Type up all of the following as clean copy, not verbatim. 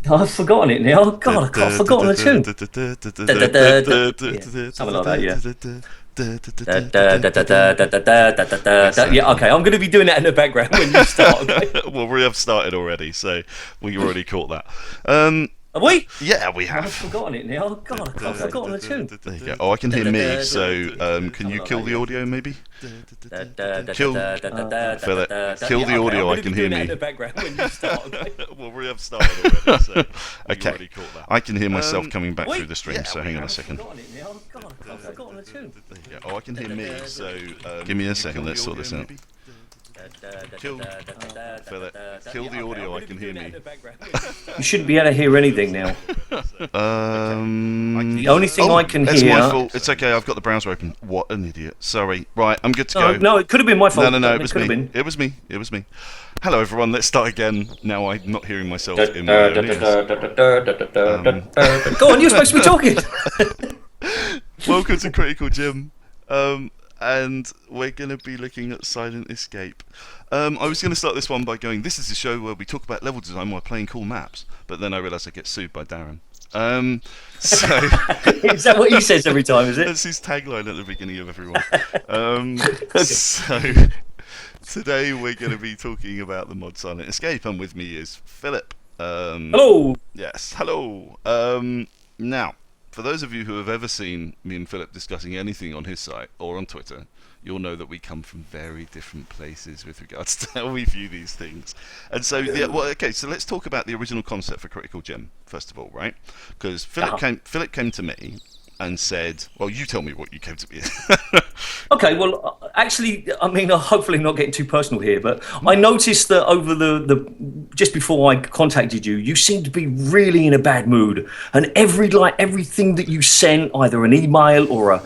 I've forgotten it now. God, I've forgotten the tune. Yeah, something like that. Yeah. Yeah. Okay, I'm going to be doing that in the background when you start. Okay? Well, we have started already, so we already caught that. Have we? Yeah, we I've have. forgotten it now. God, I've forgotten the tune. There you go. Oh, I can hear me. So, can you kill the audio, maybe? Kill Philip. Kill the audio. I can hear me. In the background when you start. Okay? Well, we have started already, so okay. I can hear myself coming back through the stream. So, hang on a second. God, I've forgotten the tune. There you go. Oh, I can hear me. So, give me a second. Let's sort this out. Kill Philip. Kill the audio. I can hear me. You shouldn't be able to hear anything now. The only thing I can It's hear. my fault. It's okay. I've got the browser open. What an idiot. Sorry. Right, I'm good to go. No, it could have been my fault. No. It was could have me. been. It was me. It was me. Hello, everyone. Let's start again. Now I'm not hearing myself in my own ears. Go on, you're supposed to be talking. Welcome to Critical Jim. And we're going to be looking at Silent Escape. I was going to start this one by going, this is the show where we talk about level design while playing cool maps. But then I realised I get sued by Darren. So Is that what he says every time, is it? that's his tagline at the beginning of everyone. So today we're going to be talking about the mod Silent Escape, and with me is Philip. Hello. Yes, hello. Now, for those of you who have ever seen me and Philip discussing anything on his site or on Twitter, you'll know that we come from very different places with regards to how we view these things. And so, so let's talk about the original concept for Critical Gem, first of all, right? Because Philip came to me and said, well, you tell me what you came to me. Okay, well, actually, I mean, hopefully not getting too personal here, but I noticed that over the just before I contacted you, you seemed to be really in a bad mood, and everything that you sent, either an email or a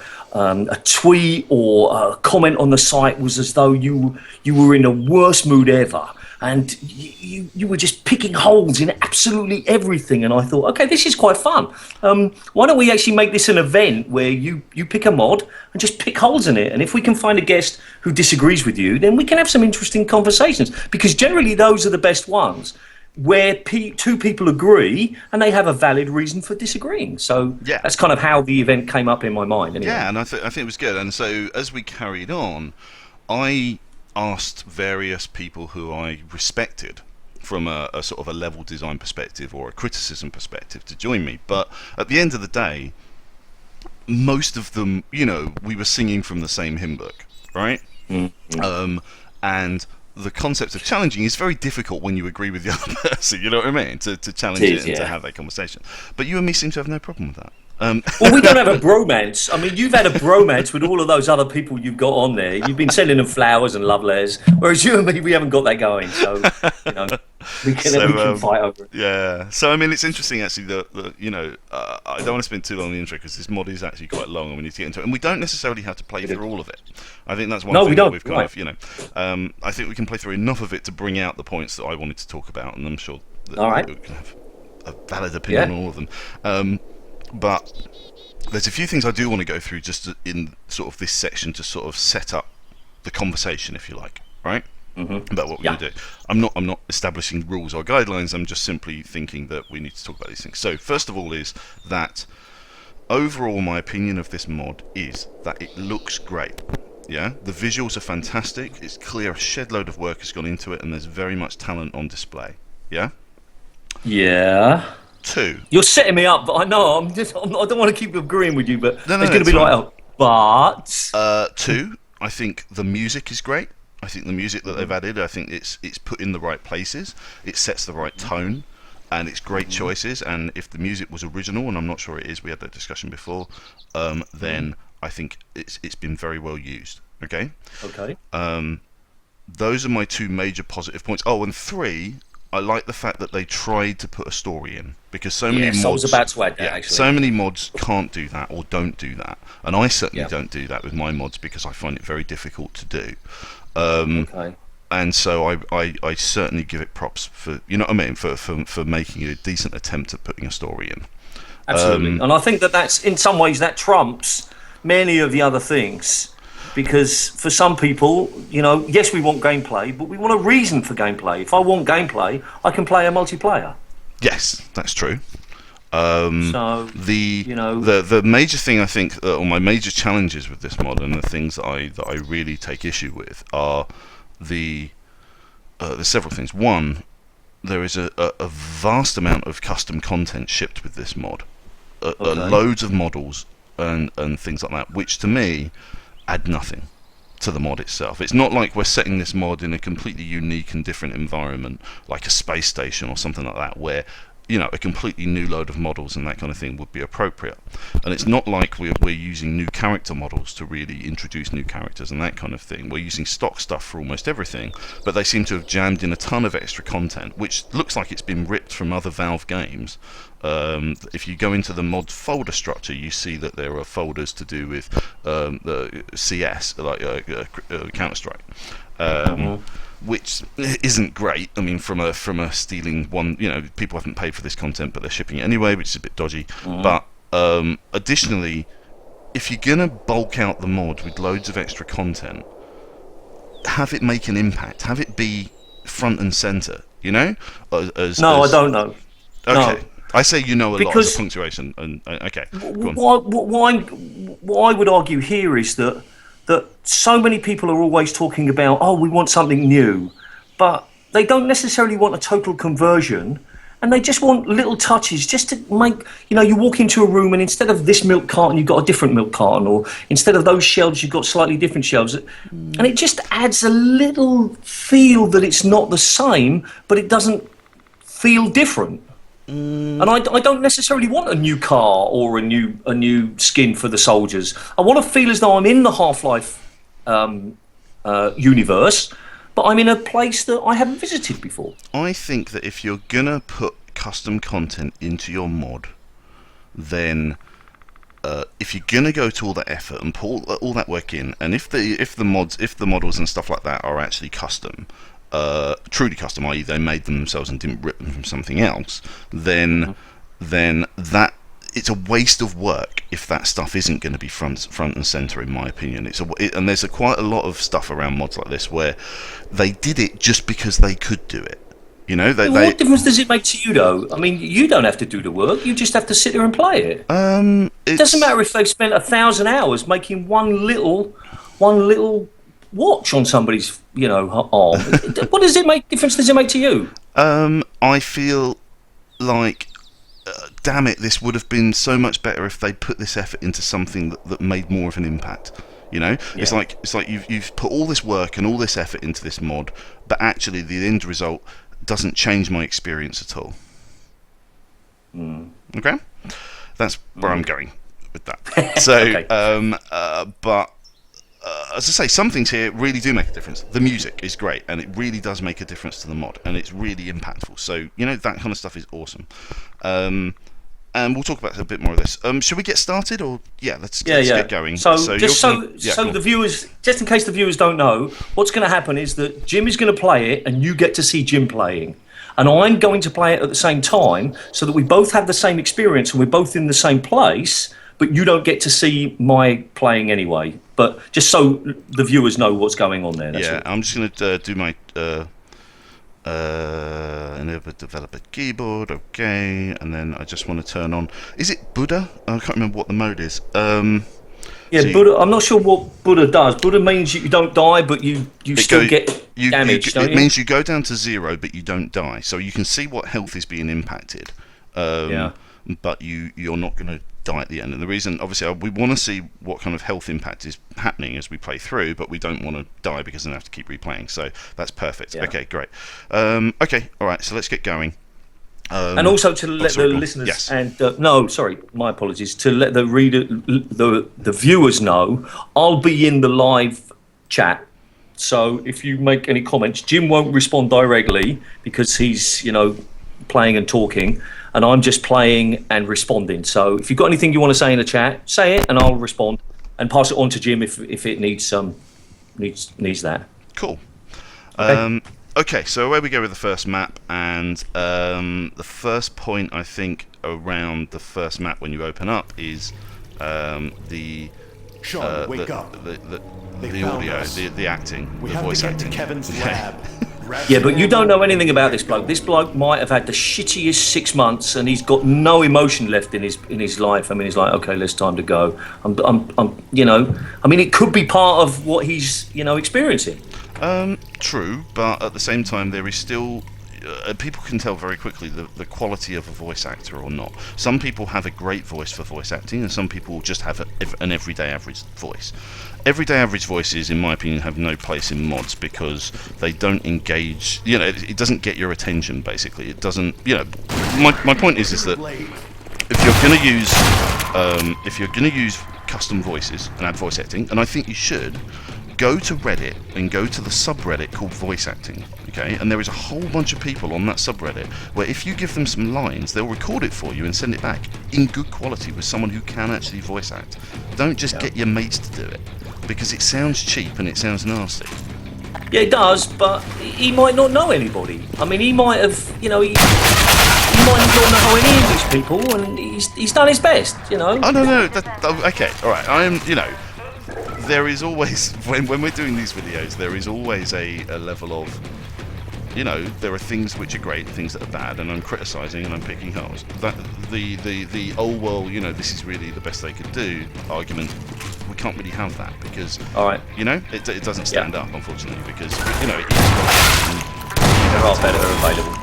tweet or a comment on the site, was as though you were in the worst mood ever. And you were just picking holes in absolutely everything. And I thought, okay, this is quite fun. Why don't we actually make this an event where you pick a mod and just pick holes in it? And if we can find a guest who disagrees with you, then we can have some interesting conversations. Because generally those are the best ones, where two people agree and they have a valid reason for disagreeing. So Yeah. that's kind of how the event came up in my mind. Anyway. Yeah, and I think it was good. And so as we carried on, I asked various people who I respected from a sort of a level design perspective or a criticism perspective to join me. But at the end of the day, most of them, we were singing from the same hymn book, right? Mm-hmm. And the concept of challenging is very difficult when you agree with the other person, you know what I mean? To challenge it and to have that conversation. But you and me seem to have no problem with that. Well, we don't have a bromance. I mean, you've had a bromance with all of those other people you've got on there. You've been sending them flowers and love letters, whereas you and me, we haven't got that going. So, we can fight over it. Yeah. So, I mean, it's interesting, actually, I don't want to spend too long on the intro because this mod is actually quite long and we need to get into it. And we don't necessarily have to play through all of it. I think that's one thing that we've kind of, I think we can play through enough of it to bring out the points that I wanted to talk about, and I'm sure that we can have a valid opinion on all of them. But there's a few things I do want to go through just in sort of this section to sort of set up the conversation, if you like, right? Mm-hmm. About what we're going to do. I'm not establishing rules or guidelines. I'm just simply thinking that we need to talk about these things. So first of all is that overall my opinion of this mod is that it looks great. Yeah, the visuals are fantastic. It's clear a shed load of work has gone into it, and there's very much talent on display. Yeah. Yeah. 2. You're setting me up, but I know I don't want to keep agreeing with you, but it's going to be fine. but 2, I think the music is great. I think the music that they've added, I think it's put in the right places. It sets the right tone, and it's great choices. And if the music was original, and I'm not sure it is, we had that discussion before, then I think it's been very well used. Okay. Okay. Those are my 2 major positive points. Oh, and 3. I like the fact that they tried to put a story in, because so many mods. I was about to add that, actually. So many mods can't do that or don't do that, and I certainly don't do that with my mods because I find it very difficult to do. Okay. And so I certainly give it props for for making a decent attempt at putting a story in. Absolutely, and I think that's in some ways that trumps many of the other things. Because for some people, yes, we want gameplay, but we want a reason for gameplay. If I want gameplay, I can play a multiplayer. Yes, that's true. The major thing I think, or my major challenges with this mod, and the things that I really take issue with, are there's several things. One, there is a vast amount of custom content shipped with this mod, loads of models and things like that, which to me add nothing to the mod itself. It's not like we're setting this mod in a completely unique and different environment, like a space station or something like that, where a completely new load of models and that kind of thing would be appropriate. And it's not like we're using new character models to really introduce new characters and that kind of thing. We're using stock stuff for almost everything, but they seem to have jammed in a ton of extra content, which looks like it's been ripped from other Valve games. If you go into the mod folder structure, you see that there are folders to do with the CS, like Counter-Strike. Which isn't great. I mean, from a stealing one, people haven't paid for this content, but they're shipping it anyway, which is a bit dodgy. But additionally, if you're gonna bulk out the mod with loads of extra content, have it make an impact. Have it be front and center. I don't know. Okay. No. I say a lot as a punctuation. And okay. What I would argue here is that so many people are always talking about, we want something new, but they don't necessarily want a total conversion, and they just want little touches just to make, you walk into a room and instead of this milk carton, you've got a different milk carton, or instead of those shelves, you've got slightly different shelves. And it just adds a little feel that it's not the same, but it doesn't feel different. And I don't necessarily want a new car or a new skin for the soldiers. I want to feel as though I'm in the Half-Life universe, but I'm in a place that I haven't visited before. I think that if you're gonna put custom content into your mod, then if you're gonna go to all that effort and put all that work in, and if the models and stuff like that are actually custom, truly custom, i.e. they made them themselves and didn't rip them from something else, then that it's a waste of work if that stuff isn't going to be front and center, in my opinion. And there's quite a lot of stuff around mods like this where they did it just because they could do it. What difference does it make to you, though? I mean, you don't have to do the work. You just have to sit there and play it. It doesn't matter if they've spent 1,000 hours making one little watch on somebody's, arm. What difference does it make to you? I feel like, damn it, this would have been so much better if they put this effort into something that made more of an impact. Yeah. It's like you've put all this work and all this effort into this mod, but actually the end result doesn't change my experience at all. Okay, that's where I'm going with that. So, okay. But. As I say, some things here really do make a difference. The music is great, and it really does make a difference to the mod, and it's really impactful. So, that kind of stuff is awesome. And we'll talk about a bit more of this. Should we get started, or let's get going. So the viewers, just in case the viewers don't know, what's going to happen is that Jim is going to play it, and you get to see Jim playing, and I'm going to play it at the same time, so that we both have the same experience and we're both in the same place. But you don't get to see my playing anyway. But just so the viewers know what's going on there. That's all. I'm just going to do my enable developer keyboard, okay, and then I just want to turn on. Is it Buddha? I can't remember what the mode is. Buddha. I'm not sure what Buddha does. Buddha means you don't die, but you still get damaged. It means you go down to 0, but you don't die. So you can see what health is being impacted. But you're not going to die at the end. And the reason, obviously, we want to see what kind of health impact is happening as we play through, but we don't want to die because then I have to keep replaying. So that's perfect. Yeah. Okay, great. Okay, all right. So let's get going. And also to let the listeners my apologies. To let the reader, the viewers know, I'll be in the live chat. So if you make any comments, Jim won't respond directly because he's playing and talking. And I'm just playing and responding. So if you've got anything you want to say in the chat, say it, and I'll respond and pass it on to Jim if it needs that. Cool. Okay, so away we go with the first map, and the first point I think around the first map when you open up is the Sean, wake up. The audio, the acting, the voice acting. Kevin's lab. Yeah, but you don't know anything about this bloke. This bloke might have had the shittiest 6 months, and he's got no emotion left in his life. I mean, he's like, okay, it's time to go. I mean, it could be part of what he's, experiencing. True, but at the same time, there is still. People can tell very quickly the quality of a voice actor or not. Some people have a great voice for voice acting, and some people just have an everyday average voice. Everyday average voices, in my opinion, have no place in mods because they don't engage. It doesn't get your attention. Basically, it doesn't. My point is that if you're gonna use custom voices and add voice acting, and I think you should. Go to Reddit and go to the subreddit called voice acting, okay? And there is a whole bunch of people on that subreddit where if you give them some lines, they'll record it for you and send it back in good quality with someone who can actually voice act. Don't just get your mates to do it because it sounds cheap and it sounds nasty. Yeah, it does, but he might not know anybody. I mean, he might have, he might not know any English people, and he's done his best, Oh no, okay, all right. There is always, when we're doing these videos, there is always a level of, there are things which are great, things that are bad, and I'm criticising and I'm picking holes. That the this is really the best they could do argument. We can't really have that because, all right, it doesn't stand up, unfortunately, because there are better available.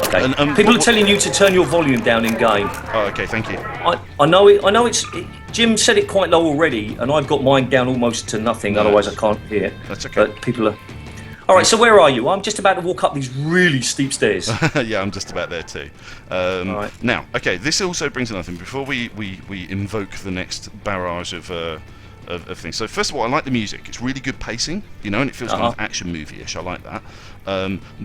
Okay. People are telling you to turn your volume down in game. Oh, okay, thank you. I know it's. Jim said it quite low already, and I've got mine down almost to nothing. Otherwise, I can't hear. That's okay. But people are. All right, so where are you? I'm just about to walk up these really steep stairs. Yeah, I'm just about there too. All right. Now, okay, this also brings another thing. Before we invoke the next barrage of things. So first of all, I like the music. It's really good pacing, and it feels kind of action movie-ish. I like that.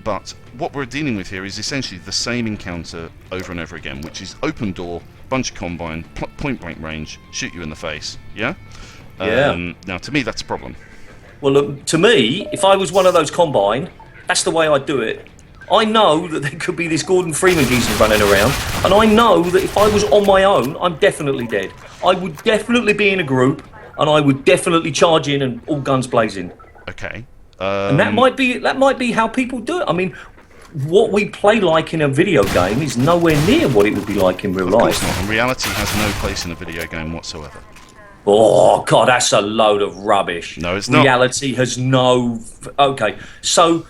But what we're dealing with here is essentially the same encounter over and over again, which is open door, bunch of combine, point blank range, shoot you in the face. Yeah. Yeah. Now, to me, that's a problem. Well, look, to me, if I was one of those combine, that's the way I'd do it. I know that there could be this Gordon Freeman geezer running around, and I know that if I was on my own, I'm definitely dead. I would definitely be in a group, and I would definitely charge in and all guns blazing. Okay. And that might be how people do it. I mean, what we play like in a video game is nowhere near what it would be like in real life. Of course not. And reality has no place in a video game whatsoever. Oh, God, that's a load of rubbish. No, it's not. Reality has no... Okay, so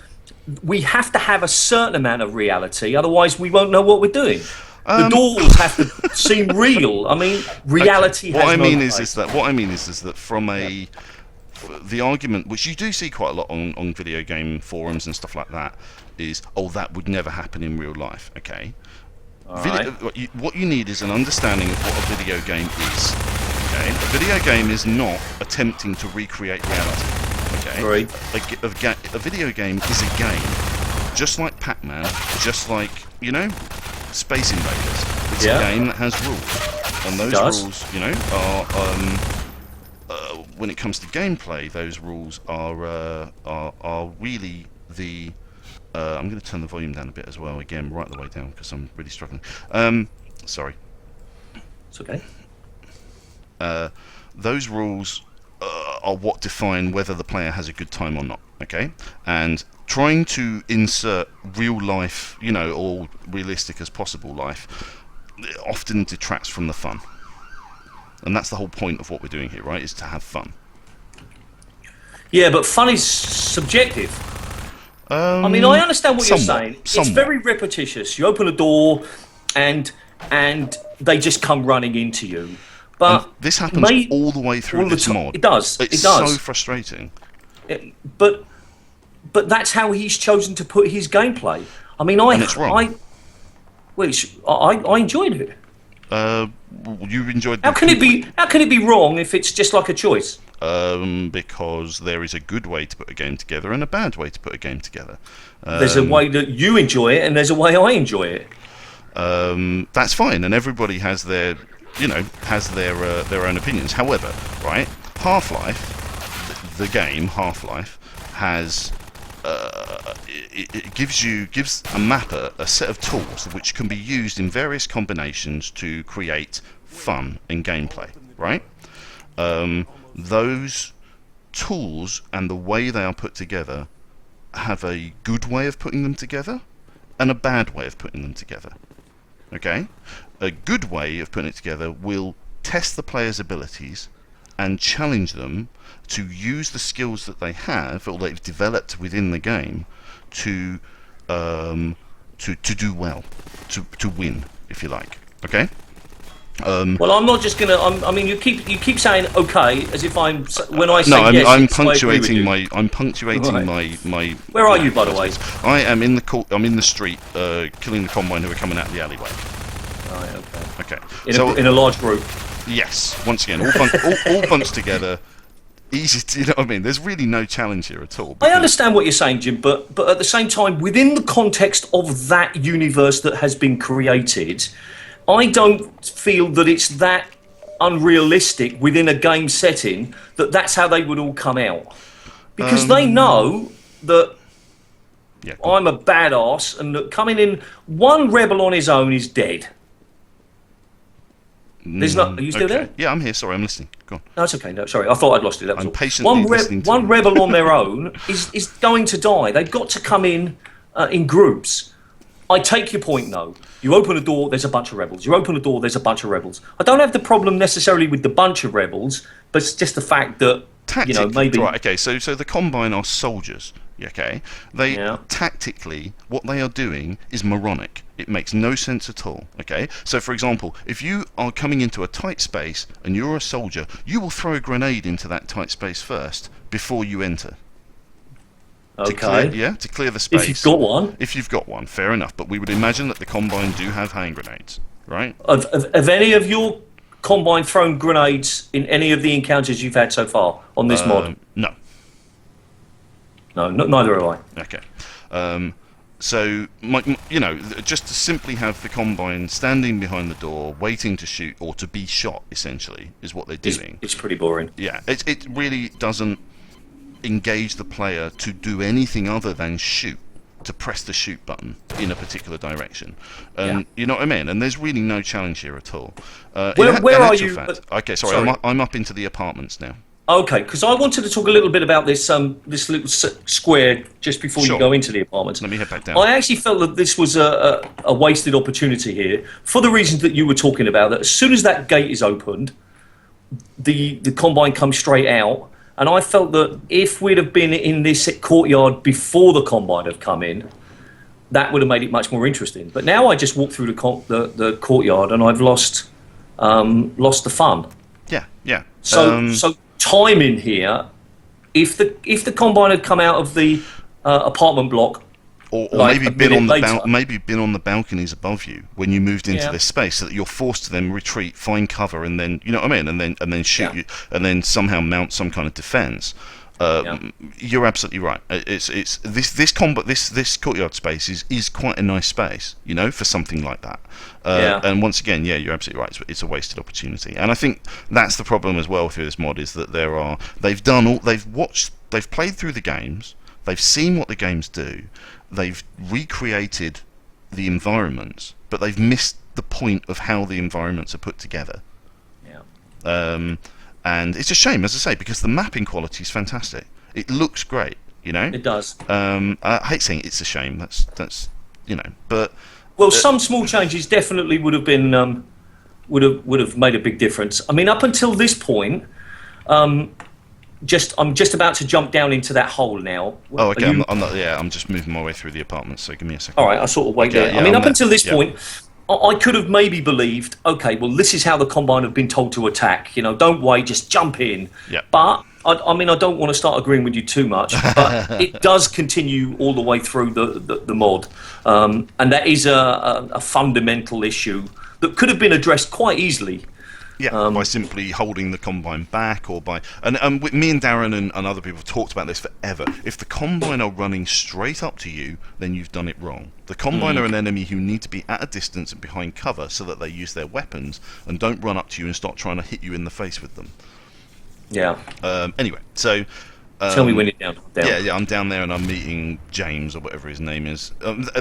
we have to have a certain amount of reality, otherwise we won't know what we're doing. The doors have to seem real. I mean, reality has no place. What I mean is that from the argument, which you do see quite a lot on video game forums and stuff like that, is, that would never happen in real life. Okay. What you need is an understanding of what a video game is. Okay. A video game is not attempting to recreate reality. Okay. Right. A video game is a game, just like Pac-Man, just like Space Invaders. It's a game that has rules, and those rules, are when it comes to gameplay, those rules are really the. I'm going to turn the volume down a bit as well. Again, right the way down because I'm really struggling. Sorry. It's okay. Those rules are what define whether the player has a good time or not. Okay, and trying to insert real life, or realistic as possible life, often detracts from the fun. And that's the whole point of what we're doing here, right? Is to have fun. Yeah, but fun is subjective. I mean, I understand what you're saying. It's very repetitious. You open a door, and they just come running into you. But and this happens all the way through this mod. It does. It's so frustrating. But that's how he's chosen to put his gameplay. I mean, and it's wrong. I enjoyed it. You enjoyed. How can it be wrong if it's just like a choice? Because there is a good way to put a game together and a bad way to put a game together. There's a way that you enjoy it, and there's a way I enjoy it. That's fine, and everybody has their own opinions. However, right, Half-Life, the game Half-Life, has it gives a mapper a set of tools which can be used in various combinations to create fun and gameplay. Right. Those tools and the way they are put together have a good way of putting them together and a bad way of putting them together. Okay? A good way of putting it together will test the player's abilities and challenge them to use the skills that they have or they've developed within the game to do well, to win, if you like. Okay? Well, I'm not just gonna. I mean, you keep saying okay as if I'm. When I say no, yes, I'm punctuating my. I'm punctuating right. my. Where are you, by the way? I am in the I'm in the street, killing the Combine who are coming out of the alleyway. Right. Okay. Okay. In a large group. Yes. Once again, all bunched together. Easy to, you know what I mean? There's really no challenge here at all. I understand what you're saying, Jim, but at the same time, within the context of that universe that has been created, I don't feel that it's that unrealistic within a game setting that that's how they would all come out. Because they know that I'm a badass and that coming in, one rebel on his own is dead. There's not. Are you still there? Yeah, I'm here. Sorry, I'm listening. Go on. No, it's okay. No, sorry, I thought I'd lost you. That was I'm all. patiently listening to one you. rebel on their own is going to die. They've got to come in groups. I take your point, though. You open a door, there's a bunch of rebels. You open a door, there's a bunch of rebels. I don't have the problem necessarily with the bunch of rebels, but it's just the fact that maybe right. Okay, so the Combine are soldiers. Okay, they tactically, what they are doing is moronic. It makes no sense at all. Okay, so for example, if you are coming into a tight space and you're a soldier, you will throw a grenade into that tight space first before you enter. Okay. To clear the space. If you've got one. If you've got one, fair enough. But we would imagine that the Combine do have hand grenades, right? Have any of your Combine thrown grenades in any of the encounters you've had so far on this mod? No. No, neither have I. Okay. So, just to simply have the Combine standing behind the door, waiting to shoot or to be shot, essentially, is what they're doing. It's pretty boring. Yeah, it really doesn't engage the player to do anything other than shoot, to press the shoot button in a particular direction. You know what I mean? And there's really no challenge here at all. Where are you? Okay, sorry. I'm up into the apartments now. Okay, because I wanted to talk a little bit about this this little square just before you go into the apartments. Let me head back down. I actually felt that this was a wasted opportunity here for the reasons that you were talking about. That as soon as that gate is opened, the Combine comes straight out. And I felt that if we'd have been in this courtyard before the Combine had come in, that would have made it much more interesting. But now I just walk through the courtyard and I've lost the fun. Yeah. So timing here, if the Combine had come out of the apartment block, or like maybe been on the balconies above you when you moved into this space, so that you're forced to then retreat, find cover, and then you know what I mean, and then shoot you, and then somehow mount some kind of defense. You're absolutely right. It's this courtyard space is quite a nice space, for something like that. And once again, you're absolutely right. It's a wasted opportunity, and I think that's the problem as well through this mod is that they've played through the games, they've seen what the games do. They've recreated the environments, but they've missed the point of how the environments are put together. And it's a shame, as I say, because the mapping quality is fantastic. It looks great, It does. I hate saying it's a shame. That's but some small changes definitely would have been would have made a big difference. I mean, up until this point. I'm just about to jump down into that hole now. Oh, okay. I'm just moving my way through the apartments, so give me a second. All right, I'll sort of wait there. I mean, up until this point, I could have maybe believed, okay, well, this is how the Combine have been told to attack. Don't wait, just jump in. Yeah. But, I mean, I don't want to start agreeing with you too much, but it does continue all the way through the mod. And that is a fundamental issue that could have been addressed quite easily. Yeah, by simply holding the Combine back, or by me and Darren and other people have talked about this forever. If the Combine are running straight up to you, then you've done it wrong. The Combine are an enemy who need to be at a distance and behind cover so that they use their weapons and don't run up to you and start trying to hit you in the face with them. Yeah. Anyway, so. Tell me when you're down. Yeah, I'm down there and I'm meeting James or whatever his name is.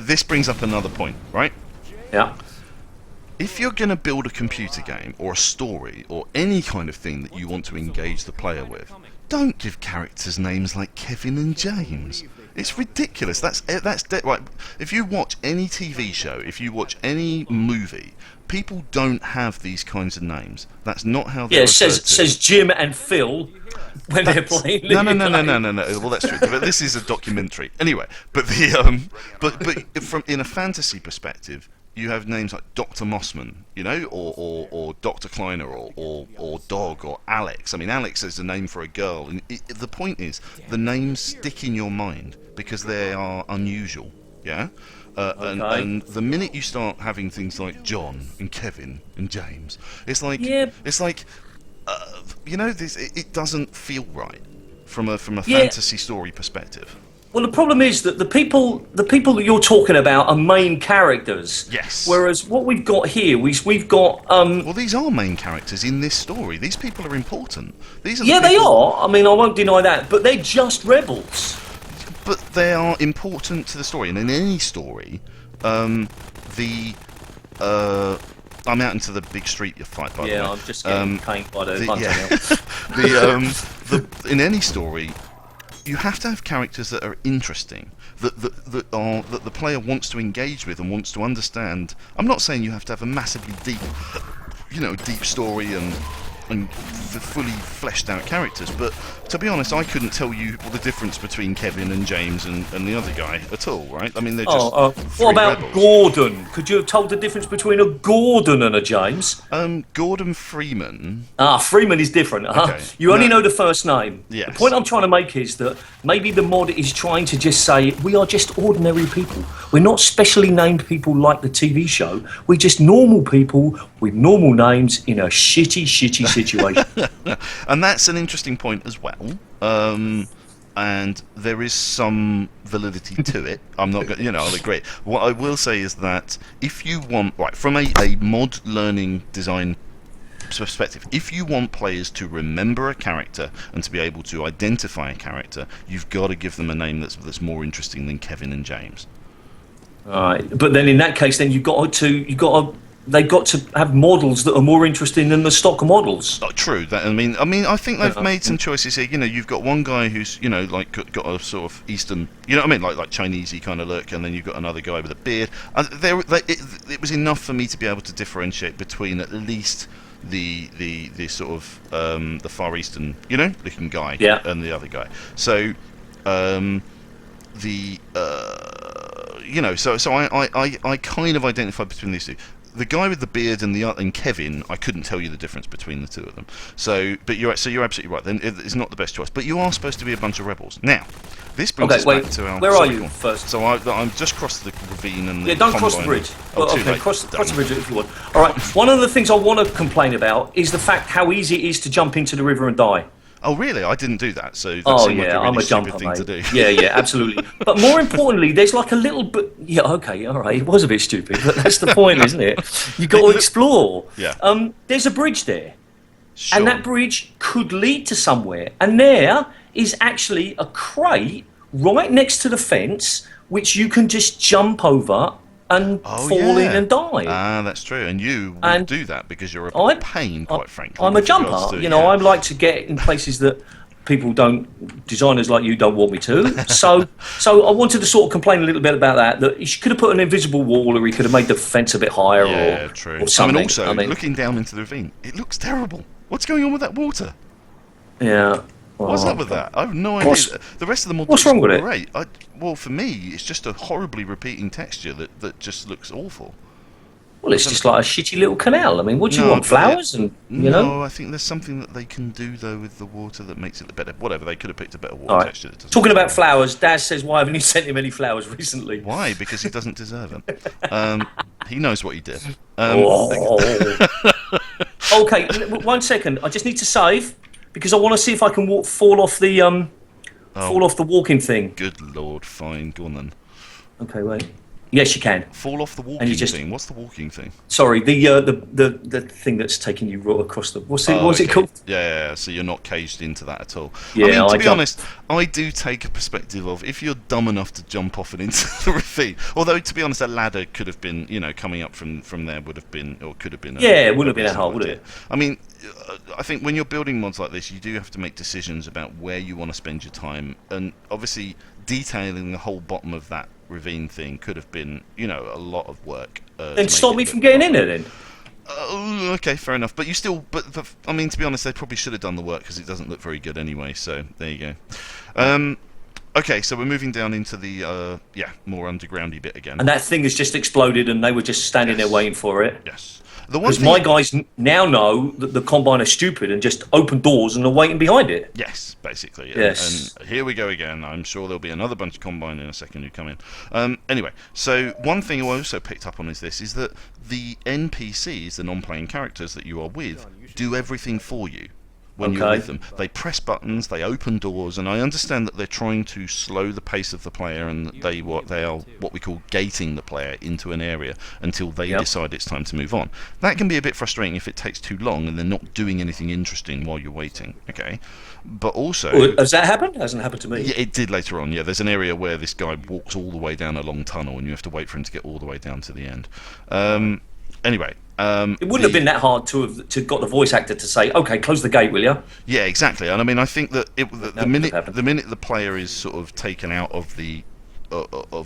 This brings up another point, right? Yeah. If you're going to build a computer game or a story or any kind of thing that you want to engage the player with, don't give characters names like Kevin and James. It's ridiculous. Right. If you watch any TV show, if you watch any movie, people don't have these kinds of names. That's not how they're referred to. Says Jim and Phil when they're playing. No. Well, that's true. But this is a documentary, anyway. But but from in a fantasy perspective, you have names like Dr. Mossman, you know, or Dr. Kleiner, or Dog, or Alex. I mean, Alex is a name for a girl, and the point is, the names stick in your mind because they are unusual. Yeah. And the minute you start having things like John and Kevin and James, it's like you know, it doesn't feel right from a fantasy story perspective. Well, the problem is that the people that you're talking about are main characters. Yes. Whereas what we've got here, we've got. Well, these are main characters in this story. These people are important. These are they are. I mean, I won't deny that, but they're just rebels. But they are important to the story, and in any story, I'm out into the big street fight, by the way. Yeah, I'm just getting painted by the in any story, you have to have characters that are interesting, that the player wants to engage with and wants to understand. I'm not saying you have to have a massively deep story and fully fleshed out characters, but to be honest, I couldn't tell you the difference between Kevin and James and the other guy at all, right? I mean, they're just what about rebels. Gordon? Could you have told the difference between a Gordon and a James? Gordon Freeman. Freeman is different. Okay. You only know the first name. Yes. The point I'm trying to make is that maybe the mod is trying to just say we are just ordinary people. We're not specially named people like the TV show. We're just normal people with normal names in a shitty situation. And that's an interesting point as well. And there is some validity to it. I'm not going, I'll agree. What I will say is that if you want, from a mod learning design perspective, if you want players to remember a character and to be able to identify a character, you've got to give them a name that's more interesting than Kevin and James. All right, but then in that case, then they've got to have models that are more interesting than the stock models. Oh, true. I think they've made some choices here. You've got one guy who's, got a sort of Eastern, like Chinesey kind of look, and then you've got another guy with a beard. It was enough for me to be able to differentiate between at least the sort of the Far Eastern, looking guy, and the other guy. So, so I kind of identified between these two. The guy with the beard and Kevin, I couldn't tell you the difference between the two of them. So, but you're absolutely right. Then it's not the best choice. But you are supposed to be a bunch of rebels. Now, this brings us back to our. Where are you first? So I'm just crossed the ravine and the. Yeah, don't cross the bridge. Cross the bridge if you want. All right. One of the things I want to complain about is the fact how easy it is to jump into the river and die. Oh really? I didn't do that. So that seemed like a really stupid thing to do. Yeah, absolutely. But more importantly, there's like a little bit. Yeah, okay, all right. It was a bit stupid, but that's the point, isn't it? You got to explore. Yeah. There's a bridge there, sure. and that bridge could lead to somewhere. And there is actually a crate right next to the fence, which you can just jump over and fall in and die. Ah, that's true. And you would do that because you're a pain, quite frankly. I'm a jumper. I like to get in places that designers like you don't want me to. So I wanted to sort of complain a little bit about that he could have put an invisible wall, or he could have made the fence a bit higher, or something. I mean, looking down into the ravine, it looks terrible. What's going on with that water? Yeah. What's up with that? I have no idea. The rest of the mod what's wrong with great. Well, for me, it's just a horribly repeating texture that just looks awful. Well, it's just like a shitty little canal. I mean, what do you want? Flowers No, I think there's something that they can do though with the water that makes it better. Whatever, they could have picked a better water texture. Talking about flowers, Daz says, "Why haven't you sent him any flowers recently?" Why? Because he doesn't deserve them. He knows what he did. Okay, 1 second. I just need to save because I want to see if I can fall off the walking thing. Good lord, fine, go on then. Okay, wait. Yes, you can. Fall off the walking thing? What's the walking thing? Sorry, the thing that's taking you right across the... What's it called? Yeah, so you're not caged into that at all. Yeah, to be honest, I do take a perspective of if you're dumb enough to jump off and into the ravine. Although, to be honest, a ladder could have been, coming up from there would have been, or could have been... it wouldn't have been that hard, would it? I mean, I think when you're building mods like this, you do have to make decisions about where you want to spend your time. And obviously, detailing the whole bottom of that ravine thing could have been, a lot of work. Then stop me from getting in there, then. Okay, fair enough. But you still, I mean, to be honest, they probably should have done the work because it doesn't look very good anyway. So there you go. Okay, so we're moving down into the more undergroundy bit again. And that thing has just exploded, and they were just standing there waiting for it. Yes. Because my guys now know that the Combine are stupid and just open doors and are waiting behind it. Yes, basically. Yes. And here we go again. I'm sure there'll be another bunch of Combine in a second who come in. Anyway, so one thing I also picked up on is that the NPCs, the non-playing characters that you are with, do everything for you. When you're with them, they press buttons, they open doors, and I understand that they're trying to slow the pace of the player, and they are what we call gating the player into an area until they decide it's time to move on. That can be a bit frustrating if it takes too long and they're not doing anything interesting while you're waiting. Okay, but also, has that happened? It hasn't happened to me. Yeah, it did later on. Yeah, there's an area where this guy walks all the way down a long tunnel, and you have to wait for him to get all the way down to the end. Anyway. It wouldn't have been that hard to got the voice actor to say, "Okay, close the gate, will you?" Yeah, exactly. And I mean, I think that the minute the player is sort of taken out of the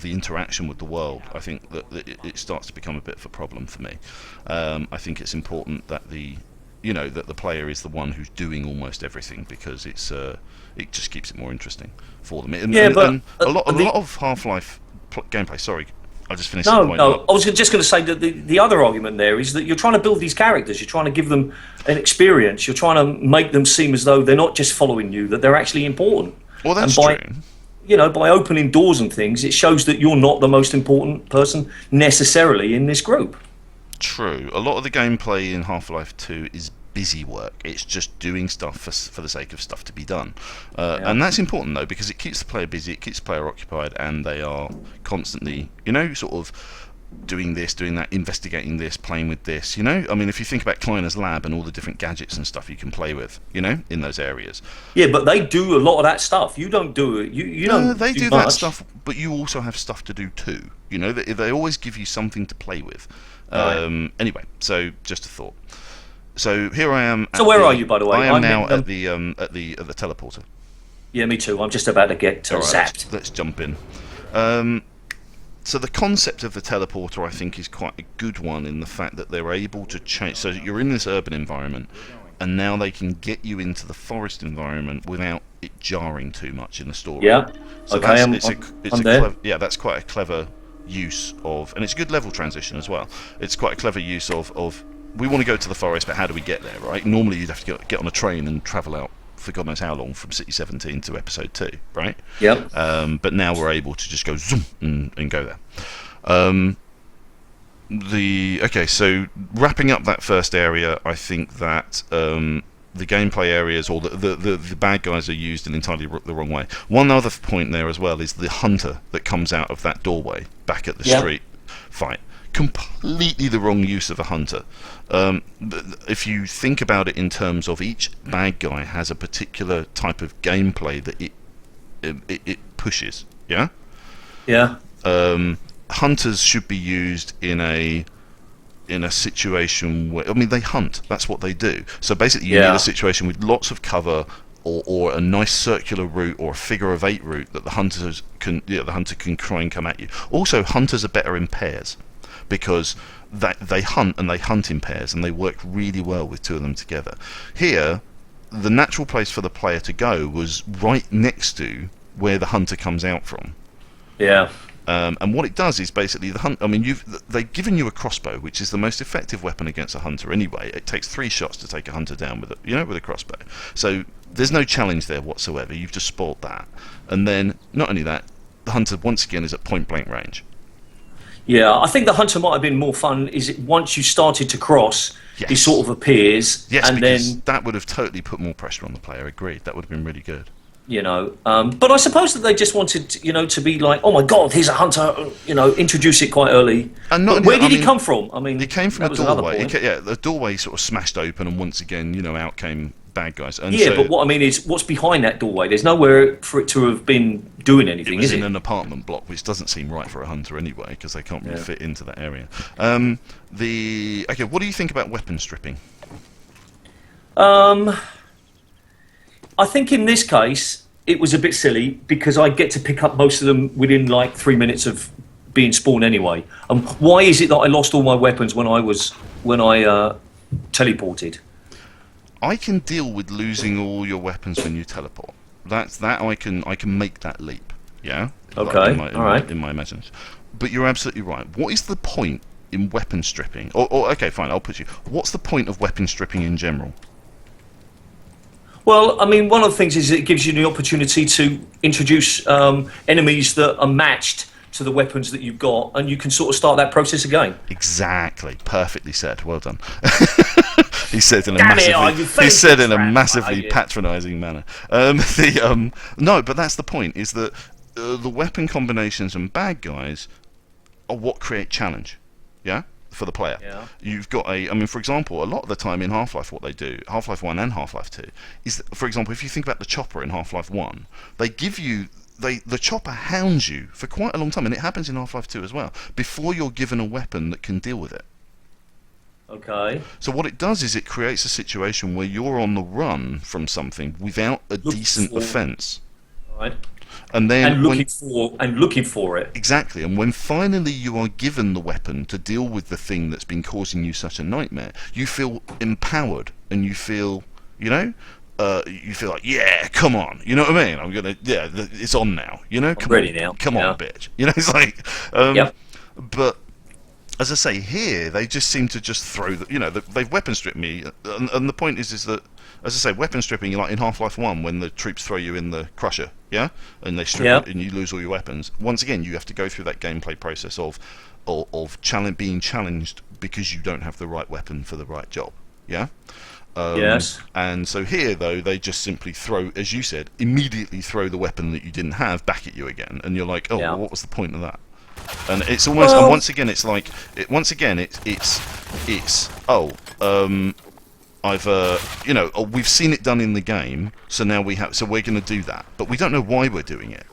interaction with the world, I think that it starts to become a bit of a problem for me. I think it's important that the player is the one who's doing almost everything, because it just keeps it more interesting for them. And a lot of Half-Life gameplay. Sorry. I'll just finish the point. No, I was just going to say that the other argument there is that you're trying to build these characters, you're trying to give them an experience, you're trying to make them seem as though they're not just following you, that they're actually important. Well, that's true. By opening doors and things, it shows that you're not the most important person necessarily in this group. True. A lot of the gameplay in Half-Life 2 is busy work. It's just doing stuff for the sake of stuff to be done, and that's important though, because it keeps the player busy, it keeps the player occupied, and they are constantly, sort of doing this, doing that, investigating this, playing with this. I mean, if you think about Kleiner's lab and all the different gadgets and stuff you can play with, in those areas. Yeah, but they do a lot of that stuff. You don't do it. You don't. They do much. that stuff, but you also have stuff to do too. They always give you something to play with. Anyway, so just a thought. So here I am. So where are you, by the way? I am now at the teleporter. Yeah, me too. I'm just about to get zapped. Let's jump in. So the concept of the teleporter, I think, is quite a good one, in the fact that they're able to change. So you're in this urban environment, and now they can get you into the forest environment without it jarring too much in the story. Yeah. So okay. I'm there. That's quite a clever use of, and it's a good level transition as well. It's quite a clever use of. We want to go to the forest, but how do we get there, right? Normally you'd have to get on a train and travel out for God knows how long from City 17 to Episode 2, right? Yep. But now we're able to just go zoom and go there. So wrapping up that first area, I think that the gameplay areas, or the bad guys, are used in entirely the wrong way. One other point there as well is the hunter that comes out of that doorway back at the street fight. Completely the wrong use of a hunter. If you think about it in terms of each bad guy has a particular type of gameplay that it pushes. Yeah. Hunters should be used in a situation where, I mean, they hunt. That's what they do. So basically, you need a situation with lots of cover, or a nice circular route, or a figure of 8 route that the hunter can try and come at you. Also, hunters are better in pairs, because they hunt in pairs, and they work really well with two of them together. Here, the natural place for the player to go was right next to where the hunter comes out from. Yeah. And what it does is basically they've given you a crossbow, which is the most effective weapon against a hunter anyway. It takes 3 shots to take a hunter down with a crossbow. So there's no challenge there whatsoever. You've just spoiled that. And then not only that, the hunter once again is at point blank range. Yeah, I think the hunter might have been more fun. Is it once you started to cross, he sort of appears, and because then that would have totally put more pressure on the player. Agreed. That would have been really good. But I suppose that they just wanted, to be like, oh my God, here's a hunter. Introduce it quite early. And where did he come from? I mean, he came from a doorway. The doorway sort of smashed open, and once again, out came bad guys. And but what I mean is, what's behind that doorway? There's nowhere for it to have been doing anything. It was in an apartment block, which doesn't seem right for a hunter anyway, because they can't really fit into that area. What do you think about weapon stripping? I think in this case, it was a bit silly because I get to pick up most of them within like 3 minutes of being spawned anyway. And why is it that I lost all my weapons when I teleported? I can deal with losing all your weapons when you teleport. That I can make that leap. Yeah. Okay. In my imagination. But you're absolutely right. What is the point in weapon stripping? Or okay, fine. I'll put you. What's the point of weapon stripping in general? Well, I mean, one of the things is it gives you the opportunity to introduce enemies that are matched to the weapons that you've got, and you can sort of start that process again. Exactly. Perfectly said. Well done. He said in a massively patronising manner. No, but that's the point. Is that the weapon combinations and bad guys are what create challenge. Yeah. For the player. Yeah. You've got for example, a lot of the time in Half-Life, what they do, Half-Life 1 and Half-Life 2, is that, for example, if you think about the chopper in Half-Life 1, they give you the chopper hounds you for quite a long time, and it happens in Half-Life 2 as well, before you're given a weapon that can deal with it. Okay. So what it does is it creates a situation where you're on the run from something without a decent defense. Right. And then looking for it. Exactly, and when finally you are given the weapon to deal with the thing that's been causing you such a nightmare, you feel empowered, and you feel, you feel like, yeah, come on, you know what I mean? It's on now, I'm ready now. Come on, bitch. It's like, yep. But as I say, here they just seem to just throw they've weapon stripped me, and the point is that, as I say, weapon stripping, like in Half-Life 1 when the troops throw you in the Crusher, yeah? And they strip it and you lose all your weapons. Once again, you have to go through that gameplay process of being challenged because you don't have the right weapon for the right job, yeah? Yes. And so here, though, they just simply throw, as you said, immediately throw the weapon that you didn't have back at you again. And you're like, well, what was the point of that? And it's almost, and once again, it's like, we've seen it done in the game, so now we're going to do that, but we don't know why we're doing it.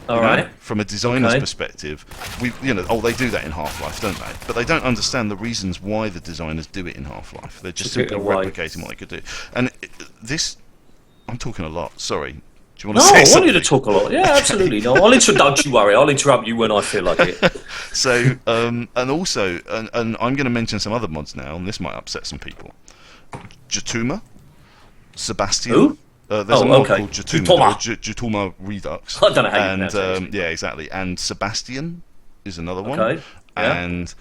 All right. From a designer's perspective, they do that in Half-Life, don't they? But they don't understand the reasons why the designers do it in Half-Life. They're just simply replicating what they could do. And I'm talking a lot. Sorry. Do you want to say something? I want you to talk a lot. Yeah, absolutely. No, don't you worry. I'll interrupt you when I feel like it. So, and also, and I'm going to mention some other mods now, and this might upset some people. Jatuma, Sebastian. Who? There's a mod called Jatuma Redux. I don't know how you pronounce it. Yeah, exactly. And Sebastian is another one. Okay. Yeah. And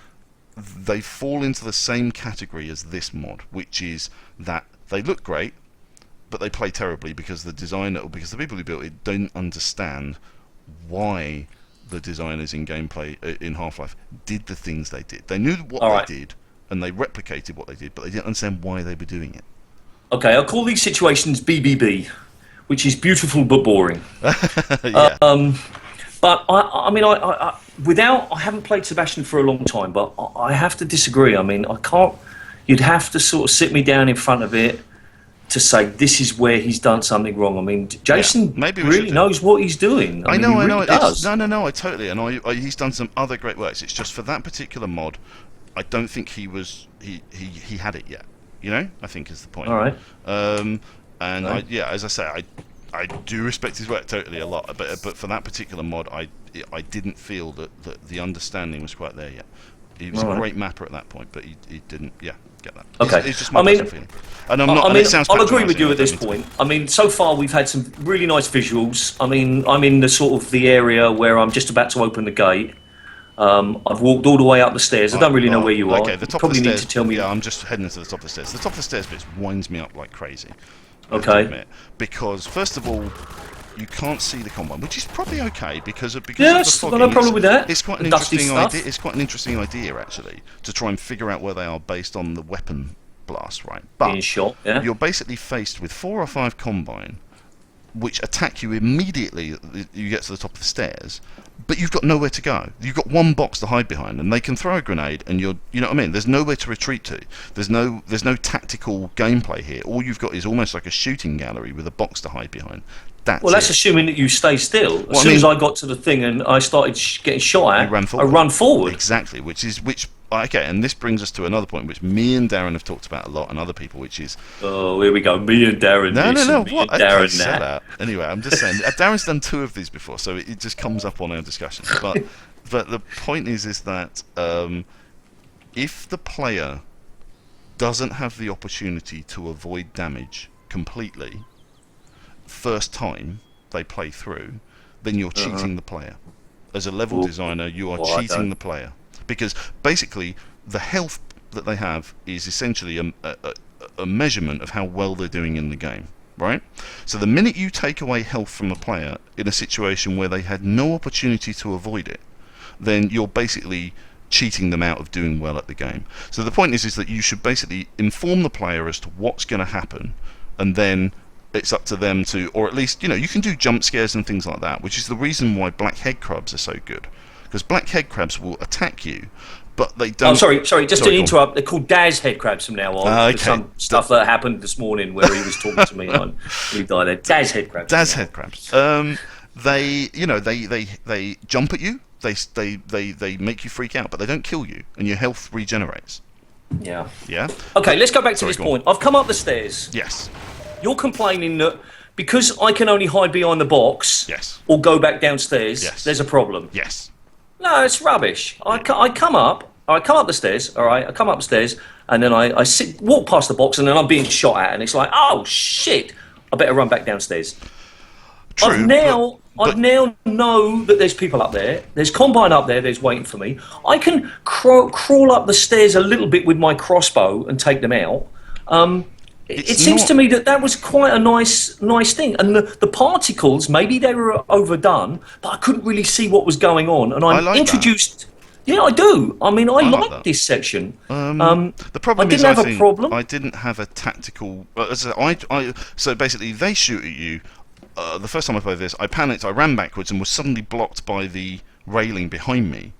they fall into the same category as this mod, which is that they look great, but they play terribly because the people who built it don't understand why the designers in gameplay in Half-Life did the things they did. They knew what they did, and they replicated what they did, but they didn't understand why they were doing it. Okay, I'll call these situations BBB, which is beautiful but boring. Yeah. But I haven't played Sebastian for a long time, but I have to disagree. I mean, I can't. You'd have to sort of sit me down in front of it to say this is where he's done something wrong. I mean, Jason really knows what he's doing. I know. Does. No, I totally. And he's done some other great works. It's just for that particular mod, I don't think he had it yet. I think is the point. All right. As I say, I do respect his work totally a lot, but for that particular mod, I didn't feel that the understanding was quite there yet. He was a great mapper at that point, but he didn't. Yeah, get that. Okay. It's just my personal feeling. And I'll agree with you at this point. I mean, so far we've had some really nice visuals. I mean, I'm in the sort of the area where I'm just about to open the gate. I've walked all the way up the stairs. I don't really know where you are. Okay, the top probably of the need stairs, to tell me. Yeah, I'm just heading to the top of the stairs. The top of the stairs bit winds me up like crazy. Okay. Because first of all, you can't see the Combine, which is probably okay because of the fogging. No problem with that. It's quite an interesting idea. It's quite an interesting idea actually to try and figure out where they are based on the weapon blast, right? But being shot, yeah. You're basically faced with 4 or 5 Combine, which attack you immediately. You get to the top of the stairs. But you've got nowhere to go. You've got one box to hide behind, and they can throw a grenade, and you know what I mean? There's nowhere to retreat to. There's no tactical gameplay here. All you've got is almost like a shooting gallery with a box to hide behind. That's assuming that you stay still. As soon as I got to the thing and I started getting shot at, I run forward. Exactly, which okay, and this brings us to another point, which me and Darren have talked about a lot, and other people, which is... Oh, here we go. Me and Darren. No, me what? And Darren okay, shut up. Anyway, I'm just saying, Darren's done 2 of these before, so it just comes up on our discussions. But the point is that if the player doesn't have the opportunity to avoid damage completely first time they play through, then you're cheating the player. As a level designer, you are cheating the player. Because basically, the health that they have is essentially a measurement of how well they're doing in the game, right? So the minute you take away health from a player in a situation where they had no opportunity to avoid it, then you're basically cheating them out of doing well at the game. So the point is that you should basically inform the player as to what's going to happen, and then it's up to them to, or at least, you can do jump scares and things like that, which is the reason why black head crabs are so good. Because black head crabs will attack you, but they don't... Oh, sorry, just to interrupt. They're called Daz head crabs from now on. Okay. Some stuff that happened this morning where he was talking to me and he died there. Daz head crabs. Daz head crabs. They jump at you. They make you freak out, but they don't kill you, and your health regenerates. Yeah. Yeah? Okay, let's go back to this point. I've come up the stairs. Yes. You're complaining that because I can only hide behind the box or go back downstairs, there's a problem. Yes. No, it's rubbish. I come up the stairs, all right? I come up the stairs, and then I walk past the box, and then I'm being shot at, and it's like, oh, shit, I better run back downstairs. True, I now know that there's people up there. There's Combine up there. There's waiting for me. I can crawl up the stairs a little bit with my crossbow and take them out. It seems to me that was quite a nice thing. And the particles, maybe they were overdone, but I couldn't really see what was going on. And I introduced... That. Yeah, I do. I mean, I like this section. The problem I didn't have a problem. I didn't have a tactical... so basically, they shoot at you. The first time I played this, I panicked, I ran backwards and was suddenly blocked by the railing behind me.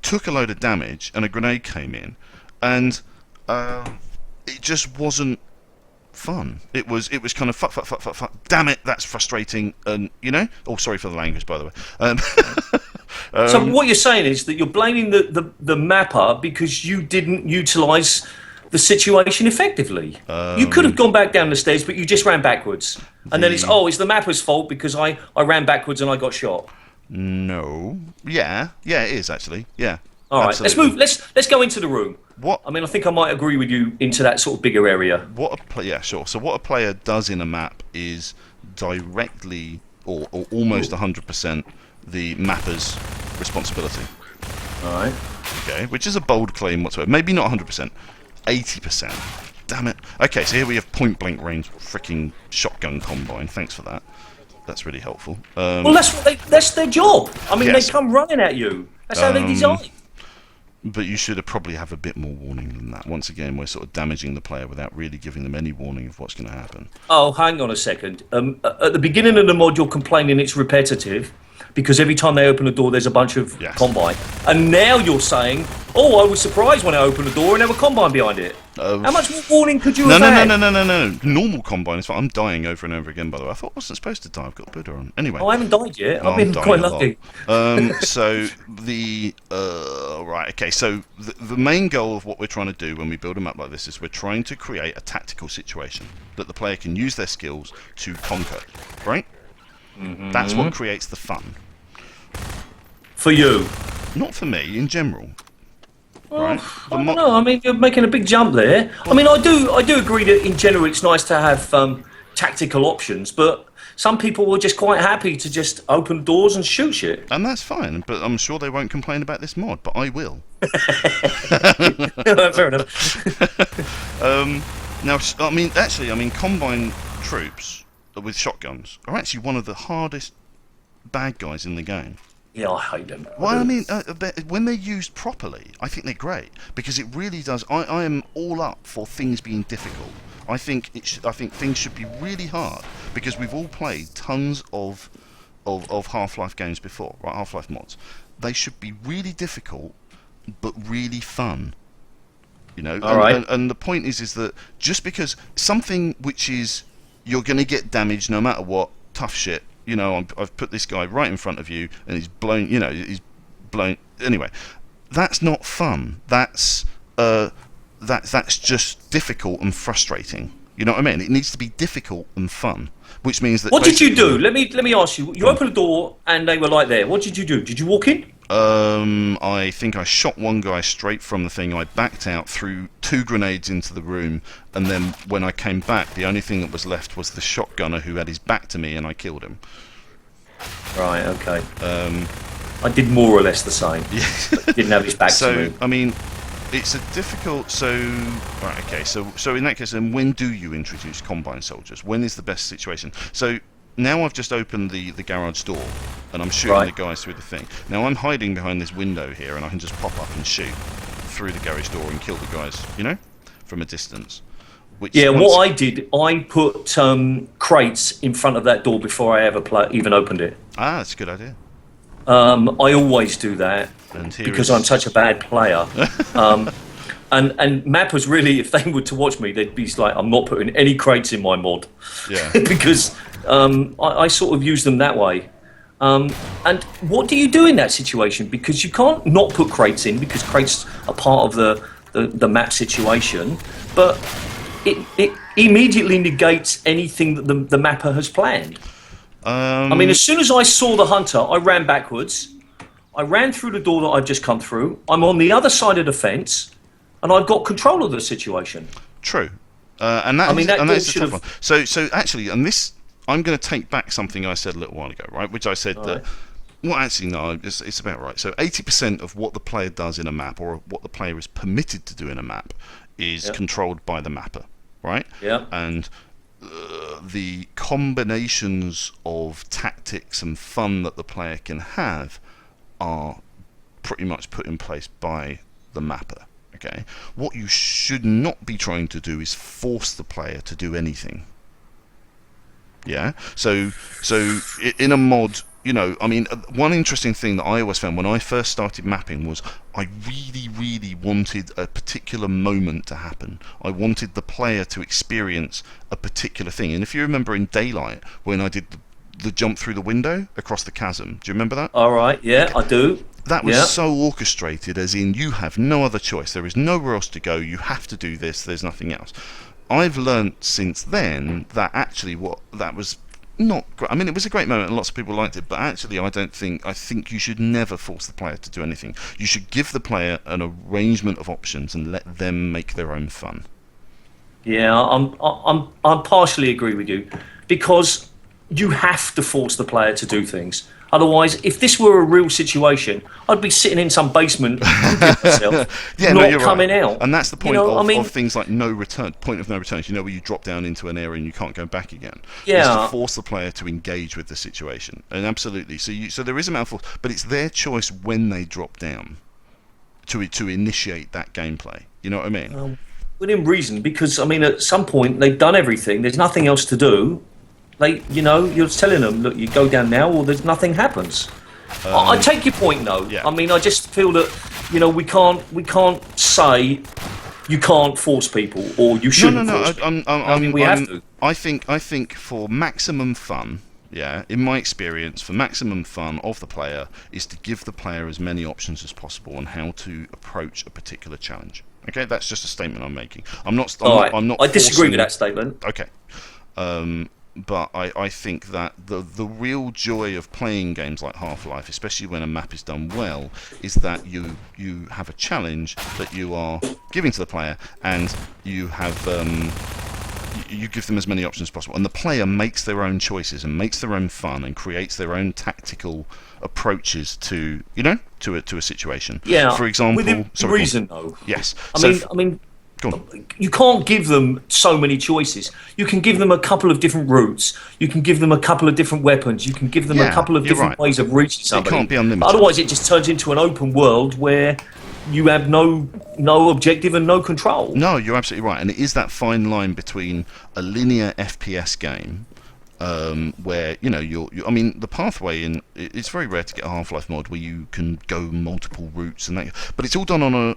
Took a load of damage, and a grenade came in. And it just wasn't fun. It was kind of fuck. Damn it, that's frustrating. And oh, sorry for the language, by the way. So what you're saying is that you're blaming the mapper because you didn't utilise the situation effectively. You could have gone back down the stairs, but you just ran backwards. And then it's the mapper's fault because I ran backwards and I got shot. No. Yeah, it is actually. Yeah. All right, absolutely. Let's go into the room. What? I mean, I think I might agree with you into that sort of bigger area. Yeah, sure. So what a player does in a map is directly or almost 100% the mapper's responsibility. All right. Okay, which is a bold claim whatsoever. Maybe not 100%. 80%. Damn it. Okay, so here we have point blank range freaking shotgun Combine. Thanks for that. That's really helpful. Well, that's their job. I mean, they come running at you. That's how they design. But you should probably have a bit more warning than that. Once again, we're sort of damaging the player without really giving them any warning of what's going to happen. Oh, hang on a second. At the beginning of the mod, you're complaining it's repetitive because every time they open a door, there's a bunch of Combine. And now you're saying, I was surprised when I opened the door and there were Combine behind it. How much more warning could you have had? No. Normal Combine is fine. I'm dying over and over again, by the way. I thought I wasn't supposed to die. I've got Buddha on. Anyway. I haven't died yet. I've been quite lucky. So the... right, okay. So the main goal of what we're trying to do when we build a map like this is we're trying to create a tactical situation that the player can use their skills to conquer. Right? Mm-hmm. That's what creates the fun. For you? Not for me, in general. Right? I don't know. I mean, you're making a big jump there. I mean, I do agree that in general it's nice to have tactical options, but some people were just quite happy to just open doors and shoot shit. And that's fine, but I'm sure they won't complain about this mod, but I will. Fair enough. Now, I mean, Combine troops with shotguns are actually one of the hardest bad guys in the game. Yeah, I hate them. Well, I mean, when they're used properly, I think they're great because it really does. I am all up for things being difficult. I think things should be really hard because we've all played tons of Half-Life games before, right? Half-Life mods. They should be really difficult, but really fun. All right. And the point is that just because something which is you're going to get damaged no matter what, tough shit. I've put this guy right in front of you, and he's blown. He's blown. Anyway, that's not fun. That's just difficult and frustrating. You know what I mean? It needs to be difficult and fun, which means that. What did you do? Let me ask you. You opened the door and they were like there. What did you do? Did you walk in? I think I shot one guy straight from the thing. I backed out, threw 2 grenades into the room, and then when I came back, the only thing that was left was the shotgunner who had his back to me, and I killed him. Right. Okay. I did more or less the same. Yeah. Didn't have his back to me. So I mean, it's a difficult. So right. Okay. So in that case, then when do you introduce combine soldiers? When is the best situation? So. Now I've just opened the garage door, and I'm shooting the guys through the thing. Now I'm hiding behind this window here, and I can just pop up and shoot through the garage door and kill the guys, you know, from a distance. What I did, I put crates in front of that door before I ever even opened it. Ah, that's a good idea. I always do that because I'm such a bad player. And mappers really, if they were to watch me, they'd be like, I'm not putting any crates in my mod. Yeah. Because I sort of use them that way. And what do you do in that situation? Because you can't not put crates in, because crates are part of the map situation. But it immediately negates anything that the mapper has planned. I mean, as soon as I saw the hunter, I ran backwards. I ran through the door that I'd just come through. I'm on the other side of the fence. And I've got control of the situation. True, and that is a tough one. So actually, and this, I'm going to take back something I said a little while ago, right? Which I said that. Well, actually, no, it's about right. So 80% of what the player does in a map, or what the player is permitted to do in a map, is controlled by the mapper, right? Yeah. And the combinations of tactics and fun that the player can have are pretty much put in place by the mapper. Okay. What you should not be trying to do is force the player to do anything. Yeah. So in a mod, you know, I mean, one interesting thing that I always found when I first started mapping was I really, really wanted a particular moment to happen. I wanted the player to experience a particular thing. And if you remember in Daylight, when I did the jump through the window across the chasm, do you remember that? All right. Yeah, I do. That was so orchestrated, as in you have no other choice. There is nowhere else to go. You have to do this. There's nothing else. I've learnt since then that actually that was not great. I mean, it was a great moment and lots of people liked it, but actually I think you should never force the player to do anything. You should give the player an arrangement of options and let them make their own fun. Yeah, I'm partially agree with you, because you have to force the player to do things. Otherwise, if this were a real situation, I'd be sitting in some basement myself, not coming out. And that's the point of things like point of no return. You know, where you drop down into an area and you can't go back again. Yeah. Is to force the player to engage with the situation. And absolutely. So there is a amount of force, but it's their choice when they drop down to initiate that gameplay. You know what I mean? Within reason, because I mean, at some point they've done everything. There's nothing else to do. You're telling them, look, you go down now, or there's nothing happens. I take your point, though. Yeah. I mean, I just feel that, we can't say you can't force people, or you shouldn't. Force people. We have to. I think for maximum fun, in my experience, for maximum fun of the player is to give the player as many options as possible on how to approach a particular challenge. Okay, that's just a statement I'm making. I'm not. I disagree with that statement. Okay. But I think that the real joy of playing games like Half-Life, especially when a map is done well, is that you have a challenge that you are giving to the player, and you have you give them as many options as possible, and the player makes their own choices and makes their own fun and creates their own tactical approaches to a situation. Yeah. For example, within reason, though. Yes. I mean. You can't give them so many choices. You can give them a couple of different routes. You can give them a couple of different weapons. You can give them a couple of different ways of reaching somebody. It can't be unlimited. Otherwise, it just turns into an open world where you have no objective and no control. No, you're absolutely right. And it is that fine line between a linear FPS game, where I mean, the pathway in it's very rare to get a Half-Life mod where you can go multiple routes but it's all done on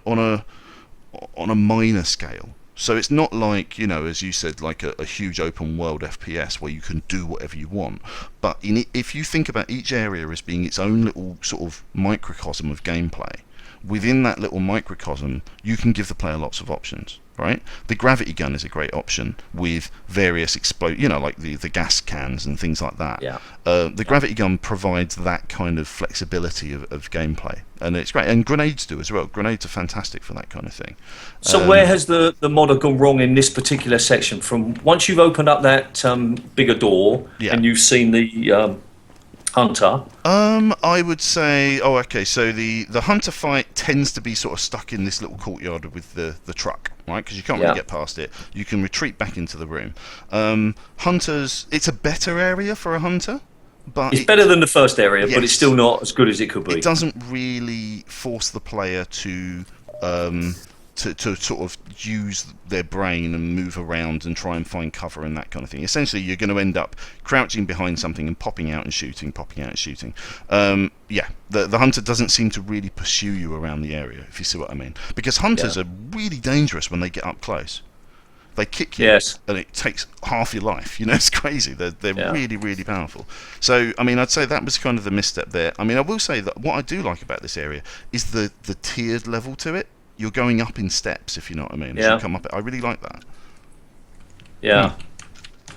a minor scale. So it's not like, as you said, like a huge open world FPS where you can do whatever you want. But if you think about each area as being its own little sort of microcosm of gameplay, within that little microcosm, you can give the player lots of options, right? The gravity gun is a great option with various like the gas cans and things like that. Yeah. The gravity gun provides that kind of flexibility of gameplay, and it's great. And grenades do as well. Grenades are fantastic for that kind of thing. So where has the modder gone wrong in this particular section? From once you've opened up that bigger door and you've seen the hunter. I would say, so the hunter fight tends to be sort of stuck in this little courtyard with the truck, right? Because you can't really get past it. You can retreat back into the room. Hunters, it's a better area for a hunter, but it's better than the first area, but it's still not as good as it could be. It doesn't really force the player to sort of use their brain and move around and try and find cover and that kind of thing. Essentially, you're going to end up crouching behind something and popping out and shooting. The hunter doesn't seem to really pursue you around the area, if you see what I mean. Because hunters are really dangerous when they get up close. They kick you, and it takes half your life. You know, it's crazy. They're really, really powerful. So, I mean, I'd say that was kind of the misstep there. I mean, I will say that what I do like about this area is the tiered level to it. You're going up in steps, if you know what I mean. As you come up, I really like that. Yeah.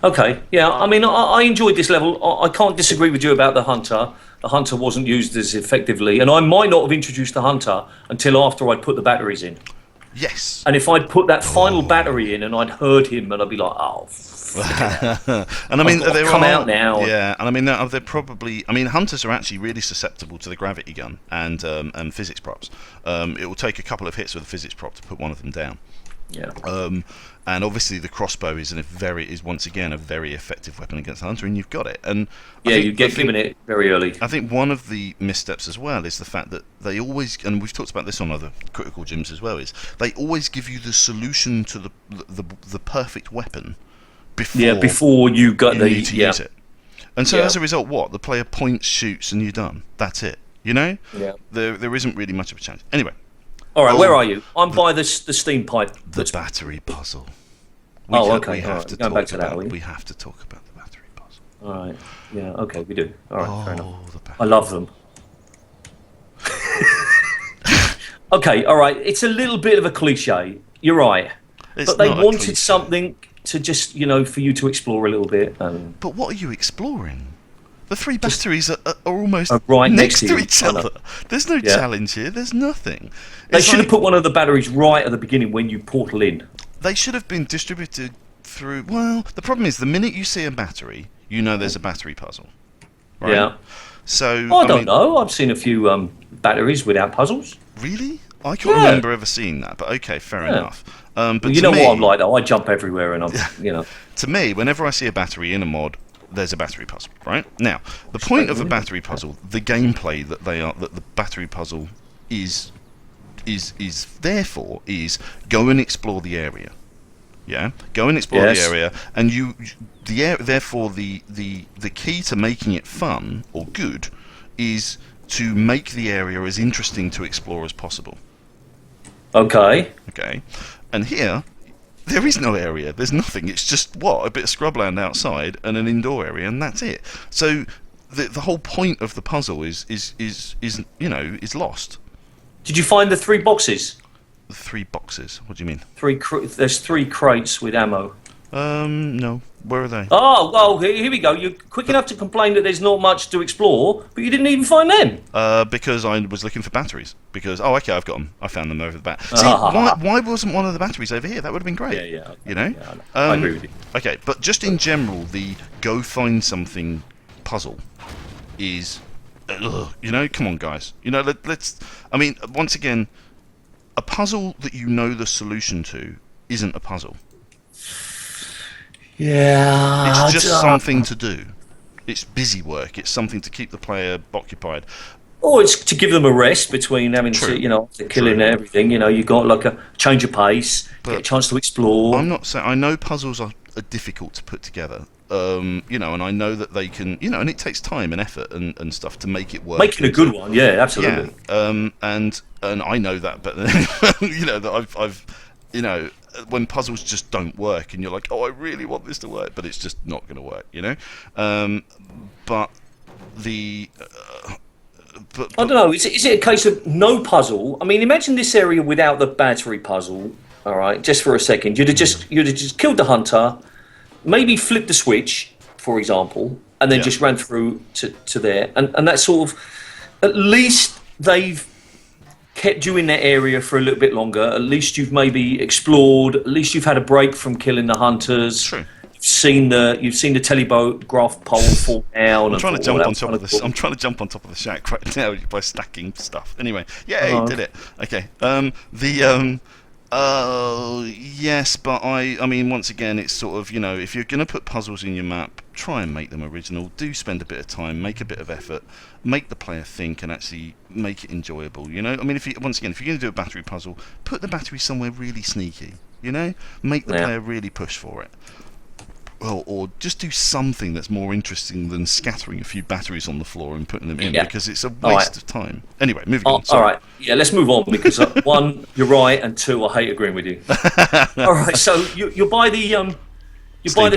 Okay. Yeah. I mean, I enjoyed this level. I can't disagree with you about the hunter. The hunter wasn't used as effectively, and I might not have introduced the hunter until after I'd put the batteries in. Yes. And if I'd put that final battery in and I'd heard him, and I'd be like, oh. And I mean, they're come out now. Yeah, and I mean, they're probably. I mean, hunters are actually really susceptible to the gravity gun and physics props. It will take a couple of hits with a physics prop to put one of them down. Yeah. And obviously the crossbow is once again a very effective weapon against the hunter, and you've got it. And you get given it very early. I think one of the missteps as well is the fact that they always, and we've talked about this on other critical gyms as well, is they always give you the solution to the perfect weapon before you got need to use it. And so as a result, the player points, shoots, and you're done. That's it. You know? Yeah. There isn't really much of a challenge. Anyway. All right, where are you? I'm by the steam pipe. The battery puzzle. Okay. We have to talk about the battery puzzle. All right. Yeah. Okay, we do. All right. Fair enough. I puzzle. love them. Okay. All right. It's a little bit of a cliche. You're right. But they wanted something to just, for you to explore a little bit. But what are you exploring? The three batteries are almost right next to each other. There's no challenge here. There's nothing. They should have put one of the batteries right at the beginning when you portal in. They should have been distributed through. Well, the problem is the minute you see a battery, you know there's a battery puzzle. Right? Yeah. So I don't know. I've seen a few batteries without puzzles. Really? I can't remember ever seeing that. But okay, fair enough. But you know what I'm like, though. I jump everywhere, and I'm. To me, whenever I see a battery in a mod, there's a battery puzzle, right? Now, the point of a battery puzzle, the gameplay that the battery puzzle is there for is go and explore the area. Yeah, go and explore the area, and therefore the key to making it fun or good is to make the area as interesting to explore as possible. Okay. Okay, and here. There is no area. There's nothing. It's just a bit of scrubland outside and an indoor area, and that's it. So the whole point of the puzzle is lost. Did you find the 3 boxes? The 3 boxes. What do you mean? There's 3 crates with ammo. No. Where are they? Oh, well, here we go. You're quick enough to complain that there's not much to explore, but you didn't even find them. Because I was looking for batteries. Because, okay, I've got them. I found them over the back. See, why wasn't one of the batteries over here? That would have been great. Yeah. Okay. You know? Yeah, I agree with you. Okay, but just in general, the go find something puzzle is... come on, guys. Let's... I mean, once again, a puzzle that you know the solution to isn't a puzzle. Yeah. It's just something to do. It's busy work. It's something to keep the player occupied. Or it's to give them a rest between having to, killing everything. You got like a change of pace, get a chance to explore. I'm not saying I know puzzles are difficult to put together. And I know that they can, and it takes time and effort and stuff to make it work. Making a good one, yeah, absolutely. Yeah. And I know that, but that I've when puzzles just don't work and you're like, I really want this to work, but it's just not going to work, But the I don't know. Is it a case of no puzzle? I mean, imagine this area without the battery puzzle. All right, just for a second, you'd have just killed the hunter, maybe flipped the switch, for example, and then just ran through to there, and that sort of, at least they've kept you in that area for a little bit longer. At least you've maybe explored. At least you've had a break from killing the hunters. True. You've seen the telegraph pole fall down. I'm trying to jump on top of this. I'm trying to jump on top of the shack right now by stacking stuff. Anyway, yeah, he did it. Okay. Yes, but I mean, once again, it's sort of, if you're going to put puzzles in your map, try and make them original. Do spend a bit of time, make a bit of effort, make the player think, and actually make it enjoyable. I mean, if you're going to do a battery puzzle, put the battery somewhere really sneaky. Make the player really push for it. Well, or just do something that's more interesting than scattering a few batteries on the floor and putting them in, because it's a waste of time. Anyway, moving on. All right, let's move on, because one, you're right, and two, I hate agreeing with you. All right, so you buy the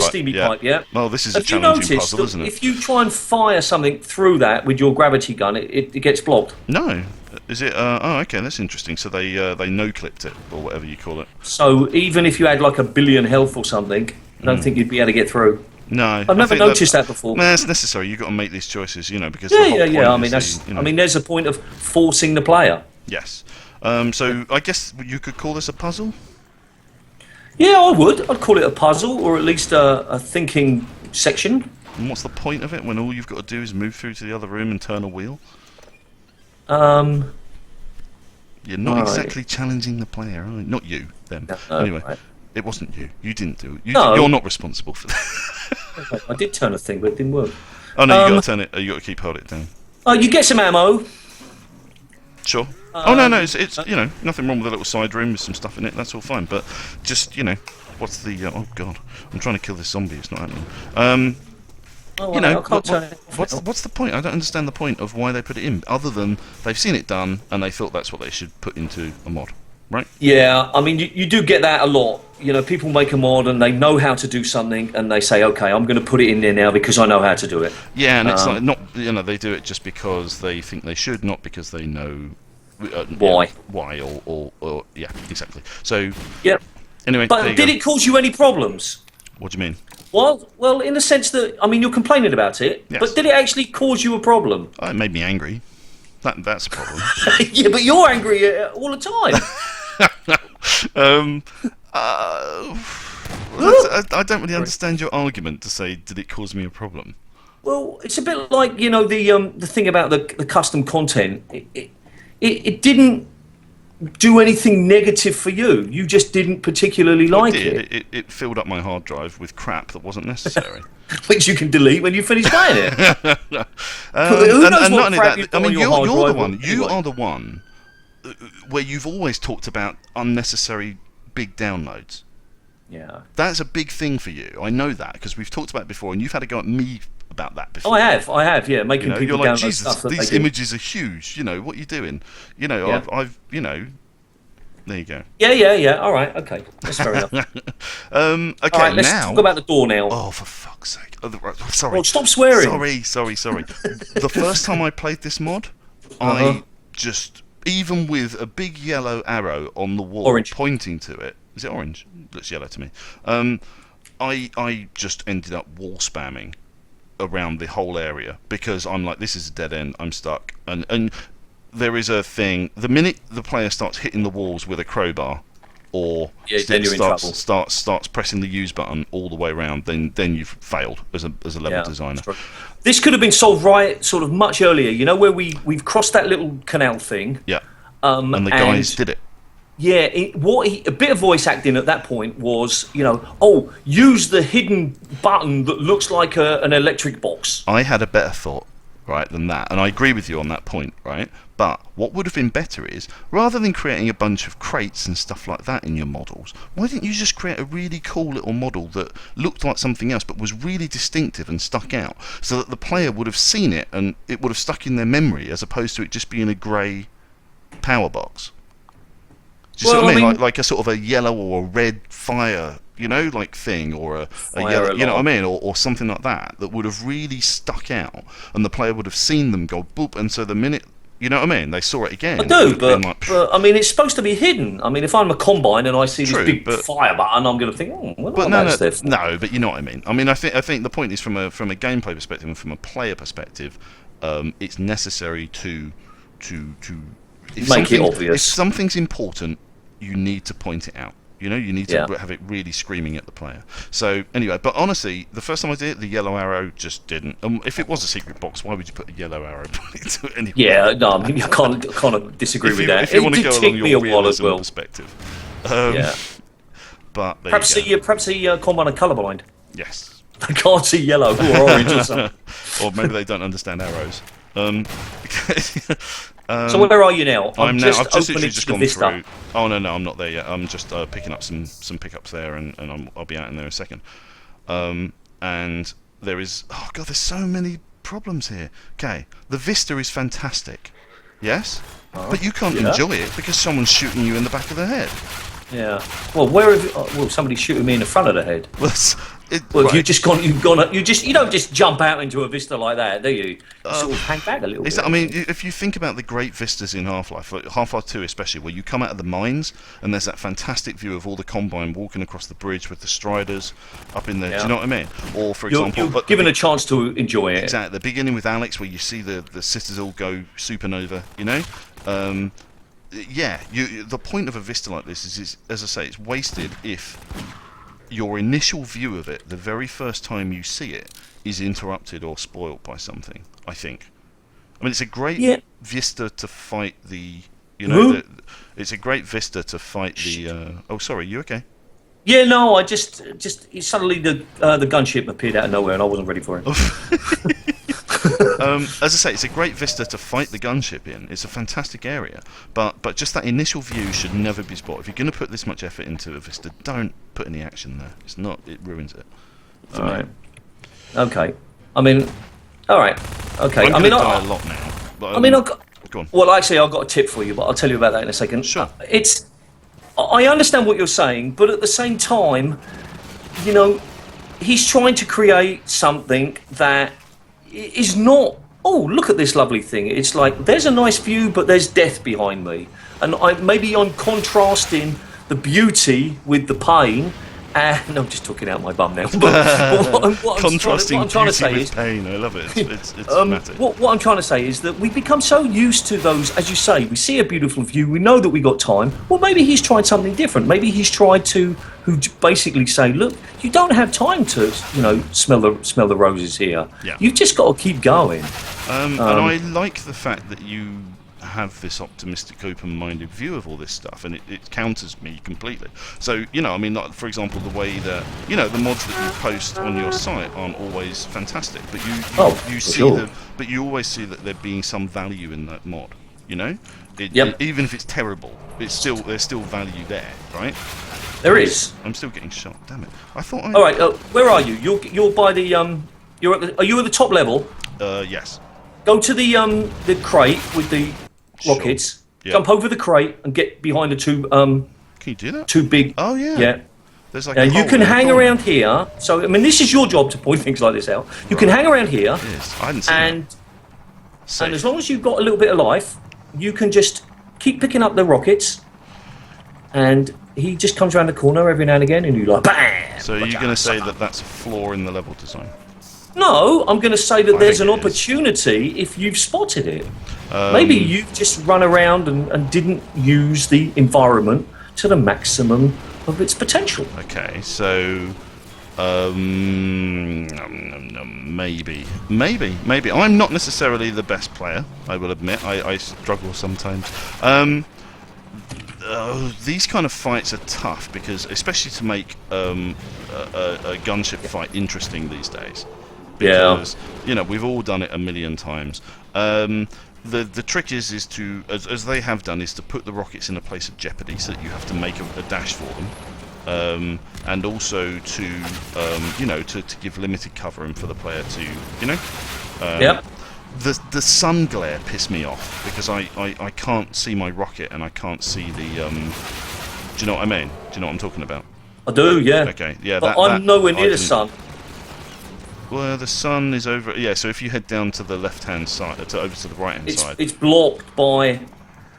steamy pipe, yeah? Well, this is a challenging puzzle, isn't it? If you try and fire something through that with your gravity gun, it gets blocked. No. Is it? Okay, that's interesting. So they no-clipped it, or whatever you call it. So even if you had like 1 billion health or something, I don't think you'd be able to get through. No, I've never noticed that before. No, it's necessary. You've got to make these choices, because I mean, there's a point of forcing the player. Yes. So I guess you could call this a puzzle. Yeah, I would. I'd call it a puzzle, or at least a thinking section. And what's the point of it when all you've got to do is move through to the other room and turn a wheel? You're not exactly challenging the player, are you? Not you, them. No, anyway. Right. It wasn't you. You didn't do it. No. You're not responsible for that. I did turn a thing, but it didn't work. Oh no, you got to turn it. You got to hold it down. You get some ammo. Sure. No. It's nothing wrong with a little side room with some stuff in it. That's all fine. But just what's the? Oh god, I'm trying to kill this zombie. It's not happening. What's the point? I don't understand the point of why they put it in, other than they've seen it done and they thought that's what they should put into a mod. Right? Yeah, I mean, you do get that a lot. People make a mod and they know how to do something, and they say, "Okay, I'm going to put it in there now because I know how to do it." Yeah, and it's like not, they do it just because they think they should, not because they know why. Why, or yeah, exactly. So yeah. Anyway, but did it cause you any problems? What do you mean? Well, in the sense that, I mean, you're complaining about it, yes. But did it actually cause you a problem? It made me angry. That's a problem. Yeah, but you're angry all the time. I don't really understand your argument to say, did it cause me a problem? Well, it's a bit like, the thing about the custom content. It didn't do anything negative for you. You just didn't particularly like it. It filled up my hard drive with crap that wasn't necessary. Which you can delete when you finish playing it. Who knows what crap you put on your hard drive? You're the one. You are the one where you've always talked about unnecessary big downloads. Yeah. That's a big thing for you. I know that because we've talked about it before, and you've had to go at me about that before. Oh, I have, yeah, making people you're like, download Jesus, stuff. These images are huge. What are you doing? Yeah. I've there you go. Yeah. All right, okay, that's fair enough. Okay, all right, let's talk about the door now. Oh, for fuck's sake! Sorry. Well, stop swearing. Sorry. The first time I played this mod, I just, even with a big yellow arrow on the wall pointing to it. Is it orange? It looks yellow to me. I just ended up wall spamming around the whole area because I'm like, this is a dead end. I'm stuck, and there is a thing. The minute the player starts hitting the walls with a crowbar, or then you're in trouble. starts pressing the use button all the way around, then you've failed as a level designer. This could have been solved sort of much earlier. Where we've crossed that little canal thing. Yeah. And the guys did it. Yeah, a bit of voice acting at that point was, use the hidden button that looks like an electric box. I had a better thought, right, than that, and I agree with you on that point, right? But what would have been better is, rather than creating a bunch of crates and stuff like that in your models, why didn't you just create a really cool little model that looked like something else but was really distinctive and stuck out, so that the player would have seen it and it would have stuck in their memory, as opposed to it just being a grey power box? Do you see what I mean? Like a sort of a yellow or a red fire, like thing, or a Fire yellow, you know what I alarm. mean, or something like that would have really stuck out, and the player would have seen them go boop, and so the minute, you know what I mean, they saw it again, I it would do, have been like, but I mean, it's supposed to be hidden. I mean, if I'm a combine and I see this true, big but fire button, I'm going to think, well, but that's there for. no, but you know what I mean. I mean, I think the point is from a gameplay perspective and from a player perspective, it's necessary to if Make it something- obvious. If something's important, you need to point it out. You need to Yeah. have it really screaming at the player. So anyway, but honestly, the first time I did it, the yellow arrow just didn't. If it was a secret box, why would you put a yellow arrow into it anyway? Yeah, no, I mean, I can't disagree with that. If you It want to did go take along me your a while as realism well. perspective, Yeah. but there Perhaps you go. the combine are colourblind. Yes. They can't see yellow or orange or something. Or maybe they don't understand arrows. So where are you now? I've just opened literally it just to the gone Vista. through. Oh no, I'm not there yet. I'm just picking up some pickups there, and I'll be out in there in a second. And there is, oh god, there's so many problems here. Okay, the vista is fantastic, yes, but you can't yeah. enjoy it because someone's shooting you in the back of the head. Yeah. Well, where have you, well, somebody's shooting me in the front of the head. Well, Well, right. you don't just jump out into a vista like that, do you? You sort of hang back a little bit. I mean, if you think about the great vistas in Half-Life, like Half-Life 2 especially, where you come out of the mines and there's that fantastic view of all the Combine walking across the bridge with the Striders up in there. Do Yeah. you know what I mean? Or, for you're example, given a chance to enjoy it. exactly, the beginning with Alex, where you see the sisters all go supernova, you know? The point of a vista like this is, as I say, it's wasted if your initial view of it, the very first time you see it, is interrupted or spoilt by something, I think. I mean, it's a great vista to fight the... it's a great vista to fight the... oh, sorry, you okay? Yeah, no, I just suddenly the gunship appeared out of nowhere and I wasn't ready for it. As I say, it's a great vista to fight the gunship in. It's a fantastic area, but just that initial view should never be spotted. If you're going to put this much effort into a vista, don't put any action there. It's not. It ruins it. For me. Right. Okay. I mean, all right. Okay. I'm I mean, die a lot now. But, go on. well, actually, I've got a tip for you, but I'll tell you about that in a second. Sure. I understand what you're saying, but at the same time, he's trying to create something that is not, oh, look at this lovely thing. It's like, there's a nice view, but there's death behind me. And maybe I'm contrasting the beauty with the pain. And I'm just talking out my bum now. But what I'm trying to say with is, pain. I love it. It's dramatic. what I'm trying to say is that we've become so used to those, as you say, we see a beautiful view, we know that we got time. Well, maybe he's tried something different. Maybe he's tried to basically say, look, you don't have time to, smell the roses here. Yeah. You've just got to keep going. And I like the fact that you have this optimistic, open-minded view of all this stuff, and it counters me completely. So, I mean, like, for example, the way that, the mods that you post on your site aren't always fantastic, but you see but you always see that there being some value in that mod, Yep. Even if it's terrible, there's still value there, right? There is. I'm still getting shot. Damn it! I thought. All right. Where are you? You're by the are you at the top level? Yes. Go to the crate with the rockets. Yeah. Jump over the crate and get behind the two Can you do that? two big. Oh yeah. Yeah. There's like. And you can hang around here. So I mean, this is your job to point things like this out. You can hang around here, Yes, I hadn't seen and that. and as long as you've got a little bit of life, you can just keep picking up the rockets. And he just comes around the corner every now and again, and you like bam. So you're going to say that that's a flaw in the level design? No, I'm going to say that there's an think it is. opportunity if you've spotted it. Maybe you've just run around and didn't use the environment to the maximum of its potential. Okay, so maybe. I'm not necessarily the best player, I will admit. I struggle sometimes. These kind of fights are tough because, especially to make a gunship fight interesting these days. Because, we've all done it a million times. The trick is to, as they have done, is to put the rockets in a place of jeopardy so that you have to make a dash for them. And also to give limited cover and for the player to, Yep. The sun glare pissed me off because I can't see my rocket and I can't see the. Do you know what I mean? Do you know what I'm talking about? I do, yeah. Okay, yeah. But I'm nowhere near the sun. Well, the sun is over. Yeah, so if you head down to the left-hand side, over to the right-hand side, it's blocked by.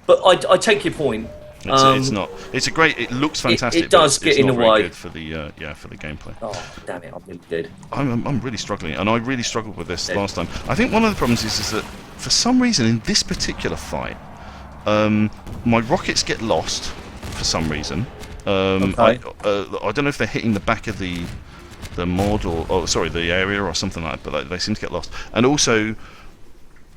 But I take your point. It's not. It's a great. It looks fantastic. It does get in the way. Good for the for the gameplay. Oh damn it! I'm really dead. I'm really struggling, and I really struggled with this last time. I think one of the problems is that for some reason in this particular fight, my rockets get lost for some reason. Okay. I don't know if they're hitting the back of the mod or sorry, the area or something like that, but they seem to get lost. And also,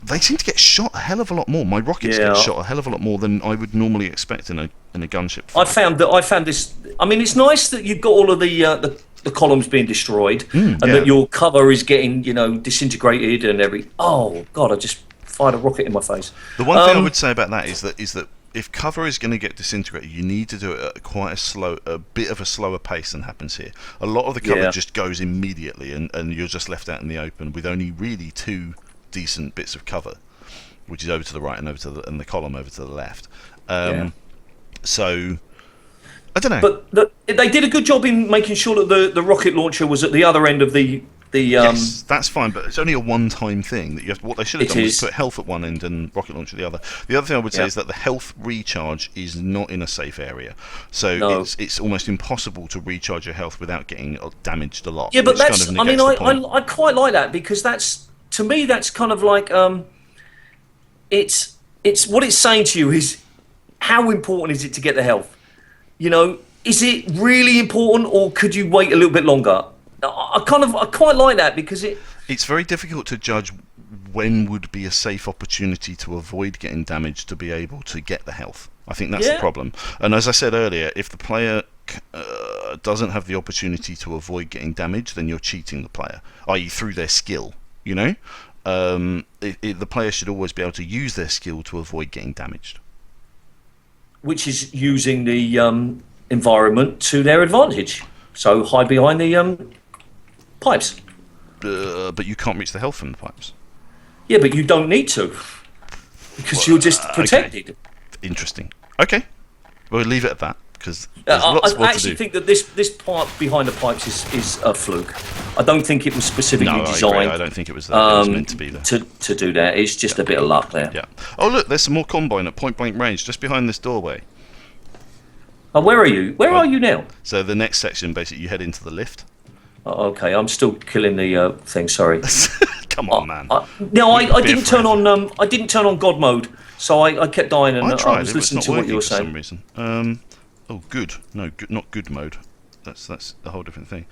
they seem to get shot a hell of a lot more. My rockets get shot a hell of a lot more than I would normally expect in a gunship fight. I found this. I mean, it's nice that you've got all of the columns being destroyed and that your cover is getting disintegrated and every. Oh God! I just fired a rocket in my face. The one thing I would say about that is that if cover is going to get disintegrated, you need to do it at a bit of a slower pace than happens here. A lot of the cover just goes immediately, and you're just left out in the open with only really two decent bits of cover, which is over to the right and and the column over to the left. So I don't know. But they did a good job in making sure that the rocket launcher was at the other end of the. Yes, that's fine, but it's only a one-time thing. That what they should have done was put health at one end and rocket launcher at the other. The other thing I would say is that the health recharge is not in a safe area, so it's almost impossible to recharge your health without getting damaged a lot. Yeah, but that's. Kind of I quite like that because to me that's kind of like it's what it's saying to you is how important is it to get the health? Is it really important, or could you wait a little bit longer? I quite like that because it's very difficult to judge when would be a safe opportunity to avoid getting damaged to be able to get the health. I think that's the problem. And as I said earlier, if the player doesn't have the opportunity to avoid getting damaged, then you're cheating the player, i.e. through their skill. The player should always be able to use their skill to avoid getting damaged, which is using the environment to their advantage. So hide behind the pipes. But you can't reach the health from the pipes. Yeah, but you don't need to because you're just protected. Okay. Interesting. Okay, we'll leave it at that because I actually think that this part behind the pipes is a fluke. I don't think it was specifically designed. I don't think it was that. It was meant to be there. To do that. It's just a bit of luck there. Yeah. Oh look, there's some more combine at point blank range just behind this doorway. Oh, where are you? Where are you now? So the next section, basically, you head into the lift. Oh, okay, I'm still killing the thing. Sorry. Come on, man. I didn't turn on. I didn't turn on God mode, so I kept dying and I was listening to what you were saying. For some reason. Oh, good. No, good, not good mode. That's a whole different thing.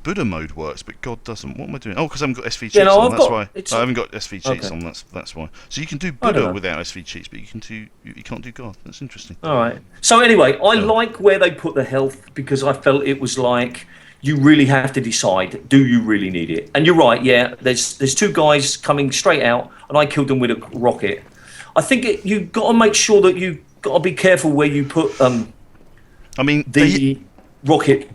Buddha mode works, but God doesn't. What am I doing? Oh, because I haven't got SV cheats on. That's why. I haven't got SV cheats on. That's why. So you can do Buddha without SV cheats, but you can't do God. That's interesting. All right. So anyway, I like where they put the health because I felt it was like you really have to decide: do you really need it? And you're right. Yeah, there's two guys coming straight out, and I killed them with a rocket. I think you've got to make sure that you've got to be careful where you put. Rocket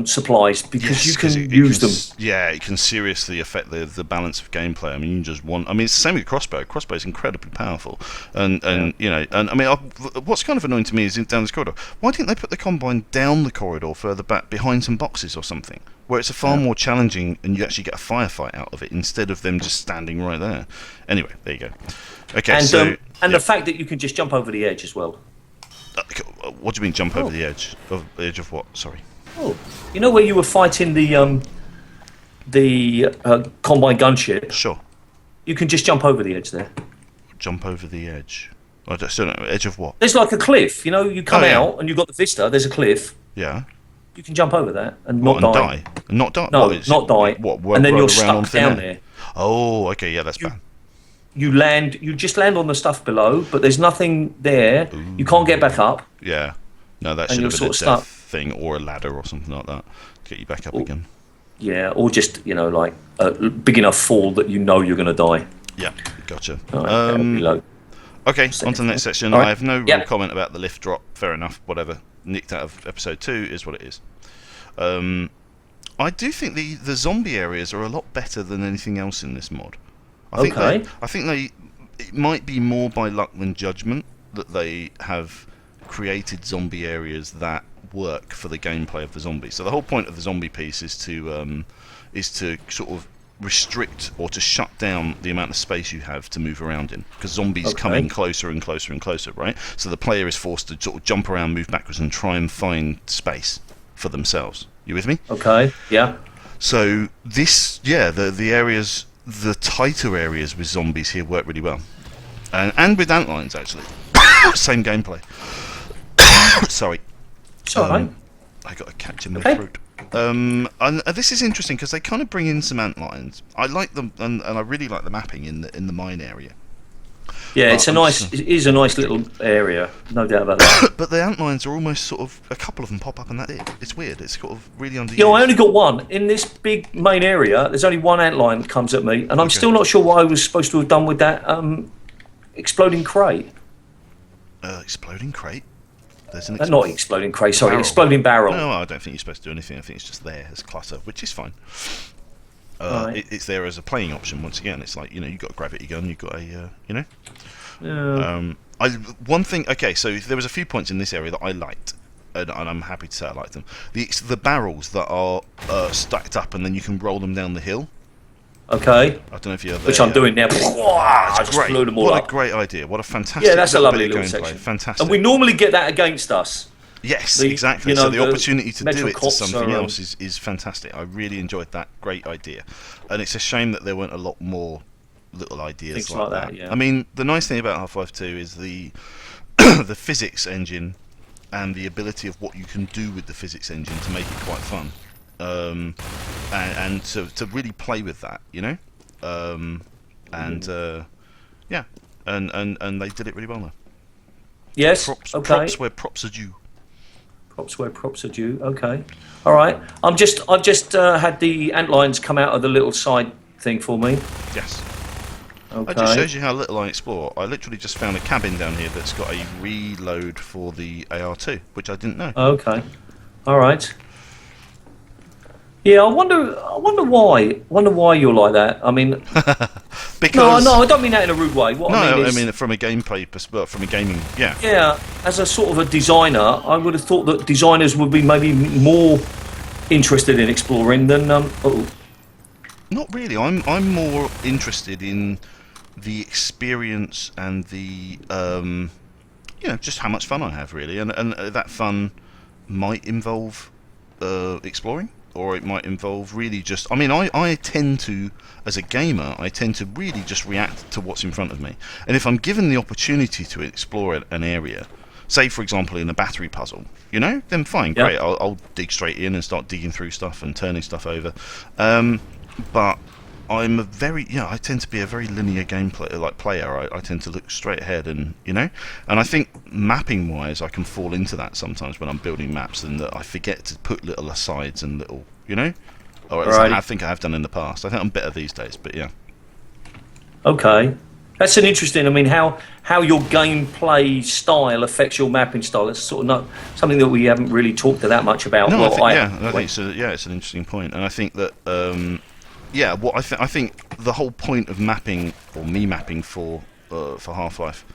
supplies because you can use them. Yeah, it can seriously affect the balance of gameplay. I mean, you just want. I mean, it's the same with crossbow. Crossbow is incredibly powerful, and I mean, what's kind of annoying to me is down this corridor. Why didn't they put the combine down the corridor further back behind some boxes or something, where it's a far more challenging and you actually get a firefight out of it instead of them just standing right there. Anyway, there you go. Okay, and the fact that you can just jump over the edge as well. What do you mean jump over the edge? The edge of what? Sorry. Oh, you know where you were fighting the combine gunship? Sure. You can just jump over the edge there. Jump over the edge? I don't know. Edge of what? There's like a cliff. You come out and you've got the vista. There's a cliff. Yeah. You can jump over that and not die. Not die? No, not die. And then you're stuck down there. Oh, okay. Yeah, that's bad. You just land on the stuff below, but there's nothing there. Ooh. You can't get back up. Yeah. No, that should have been a death thing or a ladder or something like that to get you back up again. Yeah, or just, like a big enough fall that you're going to die. Yeah, gotcha. Right, okay, on to the next section. Right. I have no real comment about the lift drop. Fair enough, whatever. Nicked out of episode 2 is what it is. I do think the zombie areas are a lot better than anything else in this mod. I think it might be more by luck than judgment that they have created zombie areas that work for the gameplay of the zombie. So the whole point of the zombie piece is to sort of restrict or to shut down the amount of space you have to move around in, because zombies come in closer and closer and closer, right? So the player is forced to sort of jump around, move backwards, and try and find space for themselves. You with me? Okay. Yeah. So this, the areas, the tighter areas with zombies here work really well, and with antlines actually. Same gameplay. Sorry. It's all right. I got a catch in my throat. And this is interesting because they kind of bring in some antlines. I like them, and I really like the mapping in the mine area. Yeah, it is a nice little area, no doubt about that. But the antlines are almost sort of, a couple of them pop up and that's it. It's weird. It's sort of really underused. I only got one in this big main area. There's only one antline that comes at me, and I'm still not sure what I was supposed to have done with that exploding crate. Exploding crate? Not exploding crate, sorry, exploding barrel. No, I don't think you're supposed to do anything. I think it's just there as clutter, which is fine. Right. It's there as a playing option. Once again, it's like, you've got a gravity gun, you've got a one thing. Okay, so there was a few points in this area that I liked, and I'm happy to say I liked them. The barrels that are stacked up, and then you can roll them down the hill. Okay. I don't know if you're there. Which I'm doing now. I just great. blew them all what up. A great idea! What a fantastic. Yeah, that's a lovely bit of little gameplay. section. Fantastic. And we normally get that against us. Yes, exactly. So the opportunity to do it to Cops something else is fantastic. I really enjoyed that. Great idea. And it's a shame that there weren't a lot more little ideas like that. Yeah. I mean, the nice thing about Half-Life 2 is the the physics engine and the ability of what you can do with the physics engine to make it quite fun. And to really play with that, and they did it really well now. Yes. Props where props are due. Props where props are due. Okay. All right. I've just had the antlines come out of the little side thing for me. Yes. Okay. That just shows you how little I explore. I literally just found a cabin down here that's got a reload for the AR2, which I didn't know. Okay. All right. Yeah, I wonder why you're like that. I mean, because no, I don't mean that in a rude way. I mean from a gameplay perspective, from a gaming, yeah. Yeah, as a sort of a designer, I would have thought that designers would be maybe more interested in exploring than Not really. I'm more interested in the experience and the just how much fun I have really, and that fun might involve exploring. Or it might involve really just... I mean, I tend to, as a gamer, I tend to really just react to what's in front of me. And if I'm given the opportunity to explore an area, say, for example, in a battery puzzle, then fine, great. I'll dig straight in and start digging through stuff and turning stuff over. But I'm I tend to be a very linear player. I tend to look straight ahead and I think mapping wise I can fall into that sometimes when I'm building maps, and that I forget to put little asides and little, or at least I think I have done in the past. I think I'm better these days, but yeah. Okay. That's an interesting, I mean, how your gameplay style affects your mapping style. It's sort of something that we haven't really talked that much about. No, I think it's an interesting point, and I think that I think the whole point of mapping, or me mapping for Half-Life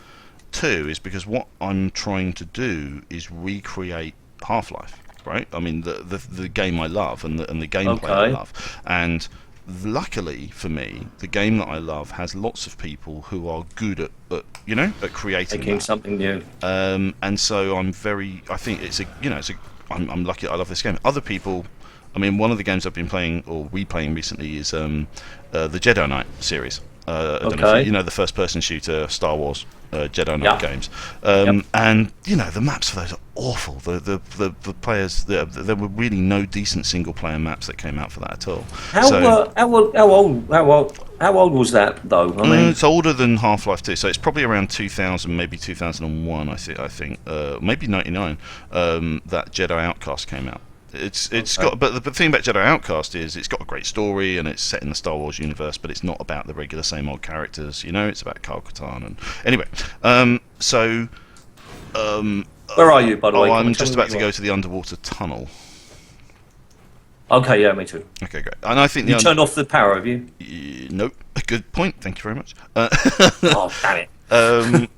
2, is because what I'm trying to do is recreate Half-Life, right? I mean, the game I love and the gameplay I love, and luckily for me, the game that I love has lots of people who are good at creating making something new. And so I'm lucky that I love this game. Other people. I mean, one of the games I've been playing, or replaying recently, is the Jedi Knight series. I don't know if the first-person shooter Star Wars Jedi Knight games. And the maps for those are awful. The players, there were really no decent single-player maps that came out for that at all. How old was that though? I mean, it's older than Half-Life 2, so it's probably around 2000, maybe 2001. I think, maybe 99. That Jedi Outcast came out. It's got, but the thing about Jedi Outcast is it's got a great story and it's set in the Star Wars universe, but it's not about the regular same old characters. It's about Kyle Katarn and anyway. Where are you, by the way? I'm just about to go to the underwater tunnel. Okay, yeah, me too. Okay, great. And I think you turned off the power, have you? Nope. Good point. Thank you very much. Oh, damn it.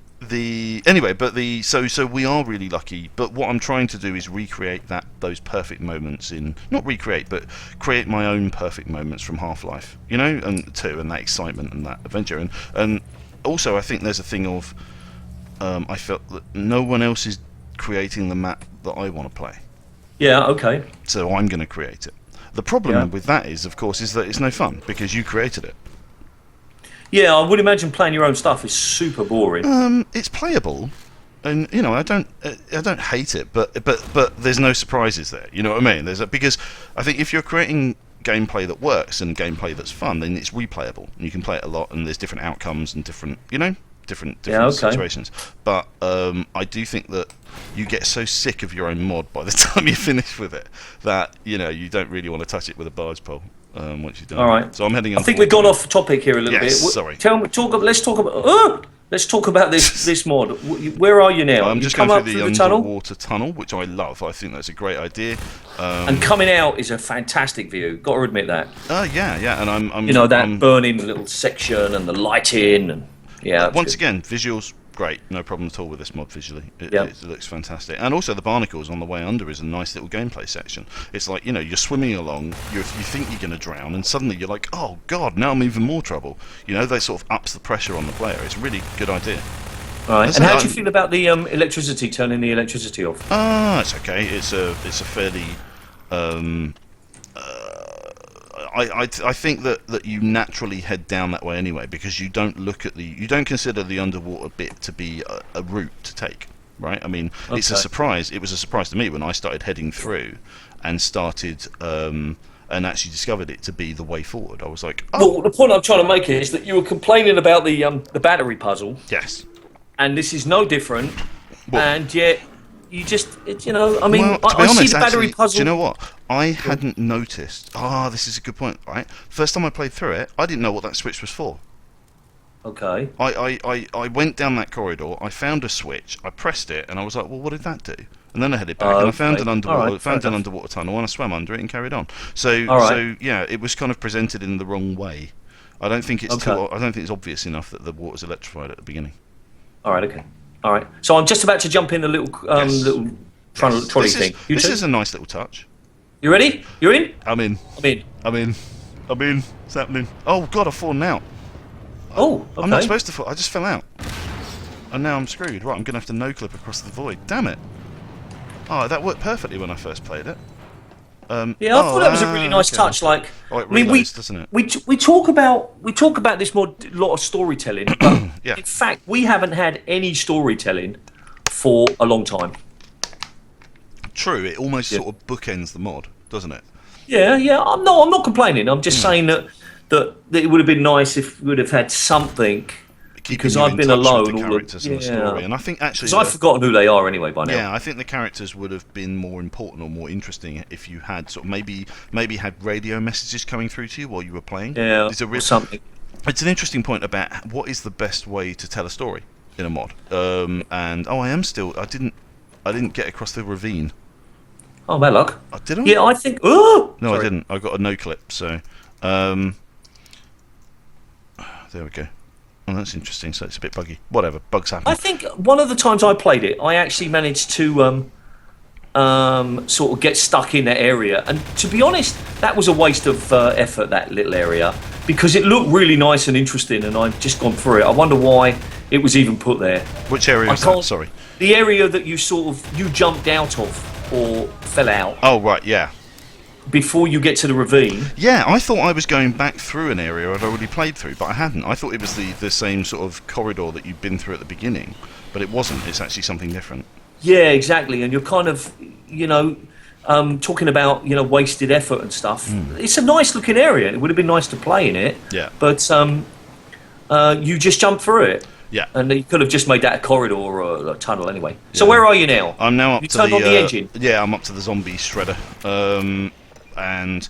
so we are really lucky. But what I'm trying to do is recreate those perfect moments not recreate, but create my own perfect moments from Half-Life, and 2, and that excitement and that adventure, and also I think there's a thing of I felt that no one else is creating the map that I want to play. Yeah. Okay. So I'm going to create it. The problem with that is, of course, is that it's no fun because you created it. Yeah, I would imagine playing your own stuff is super boring. It's playable, and I don't hate it, but there's no surprises there. You know what I mean? Because I think if you're creating gameplay that works and gameplay that's fun, then it's replayable and you can play it a lot, and there's different outcomes and different situations. But I do think that you get so sick of your own mod by the time you finish with it that you don't really want to touch it with a barge pole. Once you've done. All right. So I'm heading. I think we've gone off topic here a little bit. Sorry. Let's talk about this mod. Where are you now? I'm just going through the underwater tunnel, which I love. I think that's a great idea. And coming out is a fantastic view. Got to admit that. Yeah, and I'm. That burning little section and the lighting and Once again, visuals. Great, no problem at all with this mod visually. It looks fantastic, and also the barnacles on the way under is a nice little gameplay section. It's like you're swimming along, you think you're going to drown, and suddenly you're like, oh god, now I'm even more trouble. They sort of ups the pressure on the player. It's a really good idea. Right. And how do you feel about the electricity, turning the electricity off? It's okay. It's a fairly. I think that you naturally head down that way anyway, because you don't consider the underwater bit to be a route to take, right? I mean, it's a surprise. It was a surprise to me when I started heading through and started and actually discovered it to be the way forward. I was like, oh. Well, the point I'm trying to make is that you were complaining about the battery puzzle. Yes. And this is no different, and yet. You just, I see the battery puzzle. Do you know what? I hadn't noticed. This is a good point, right? First time I played through it, I didn't know what that switch was for. Okay. I went down that corridor, I found a switch, I pressed it, and I was like, well, what did that do? And then I headed back, and I found an underwater tunnel, and I swam under it and carried on. So yeah, it was kind of presented in the wrong way. I don't think it's obvious enough that the water's electrified at the beginning. All right. Okay. All right, so I'm just about to jump in the little trolley thing. This is a nice little touch. You ready? You're in? I'm in. It's happening. Oh god, I've fallen out. Oh, okay. I'm not supposed to fall. I just fell out. And now I'm screwed. Right, I'm going to have to no-clip across the void. Damn it. Oh, that worked perfectly when I first played it. I thought that was a really nice touch. Like, it reloads, doesn't it? We talk about this more lot of storytelling, but in fact, we haven't had any storytelling for a long time. True, it almost sort of bookends the mod, doesn't it? Yeah. I'm not complaining. I'm just saying that it would have been nice if we would have had something. Because I've been alone. The characters and the story, and I think actually, because I've forgotten who they are anyway by now. Yeah, I think the characters would have been more important or more interesting if you had sort of maybe had radio messages coming through to you while you were playing. Yeah, or something. It's an interesting point about what is the best way to tell a story in a mod. I didn't get across the ravine. Oh, bad luck. Did I? Yeah, I think. Oh, no, sorry. I didn't. I got a no clip. So, there we go. Oh, that's interesting. So it's a bit buggy. Whatever, bugs happen. I think one of the times I played it, I actually managed to sort of get stuck in that area. And to be honest, that was a waste of effort, that little area, because it looked really nice and interesting, and I've just gone through it. I wonder why it was even put there. Which area was that? Sorry. The area that you jumped out of or fell out. Oh, right, yeah. Before you get to the ravine. Yeah, I thought I was going back through an area I'd already played through, but I hadn't. I thought it was the same sort of corridor that you'd been through at the beginning, but it wasn't. It's actually something different. Yeah, exactly. And you're kind of, talking about, wasted effort and stuff. It's a nice looking area. It would have been nice to play in it. Yeah. But you just jumped through it. Yeah. And you could have just made that a corridor or a tunnel anyway. So where are you now? I'm now up you to turned on the engine? Yeah, I'm up to the zombie shredder. And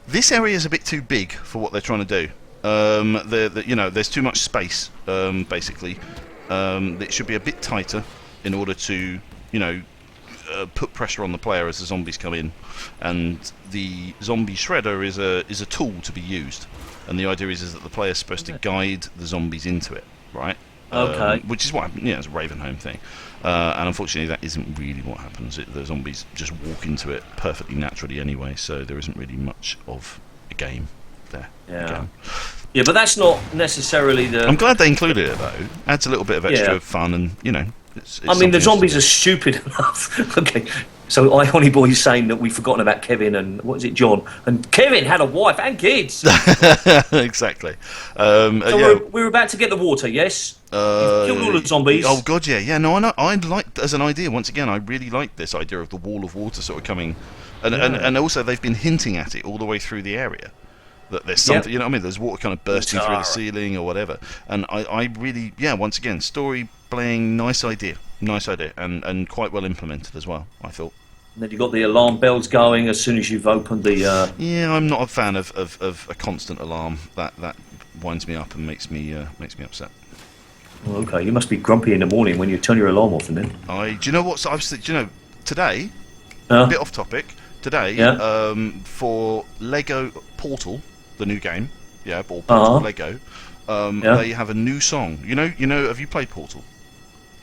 this area is a bit too big for what they're trying to do. There's too much space, basically. It should be a bit tighter in order to, put pressure on the player as the zombies come in. And the zombie shredder is a tool to be used. And the idea is that the player is supposed to guide the zombies into it, right? which is what happened. Yeah, it's a Ravenholm thing, and unfortunately, that isn't really what happens. The zombies just walk into it perfectly naturally anyway, so there isn't really much of a game there. Yeah. Again. Yeah, but that's not necessarily the. I'm glad they included it though. Adds a little bit of extra fun, and it's I mean, the zombies are stupid enough. Okay, so Honey Boy is saying that we've forgotten about Kevin and what is it, John? And Kevin had a wife and kids. Exactly. So we're about to get the water. Yes. You've killed all the zombies. Oh god, yeah. No, I know. I like as an idea. Once again, I really like this idea of the wall of water sort of coming, and also they've been hinting at it all the way through the area. That there's something, you know what I mean? There's water kind of bursting through the ceiling or whatever. And I really, once again, story playing, nice idea, and quite well implemented as well, I thought. And then you've got the alarm bells going as soon as you've opened the... Yeah, I'm not a fan of a constant alarm. That winds me up and makes me upset. Well, okay, you must be grumpy in the morning when you turn your alarm off, and then... Do you know what? So today, a bit off topic, today, for Lego Portal, the new game, Portal Lego, they have a new song. You know, have you played Portal?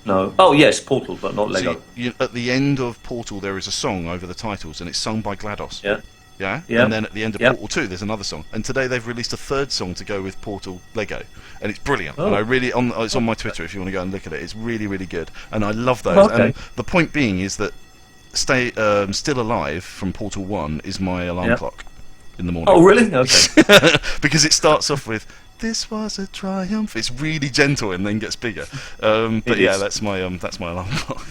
No. Oh yes, Portal, but not Lego. See, at the end of Portal, there is a song over the titles, and it's sung by GLaDOS. Yeah. And then at the end of Portal 2, there's another song. And today they've released a third song to go with Portal Lego, and it's brilliant. And it's on my Twitter if you want to go and look at it. It's really, really good, and I love those. Okay. And the point being is that Still Alive from Portal 1 is my alarm clock in the morning. Oh, really? Okay. Because it starts off with "This was a triumph." It's really gentle and then gets bigger. But yeah, that's my alarm clock.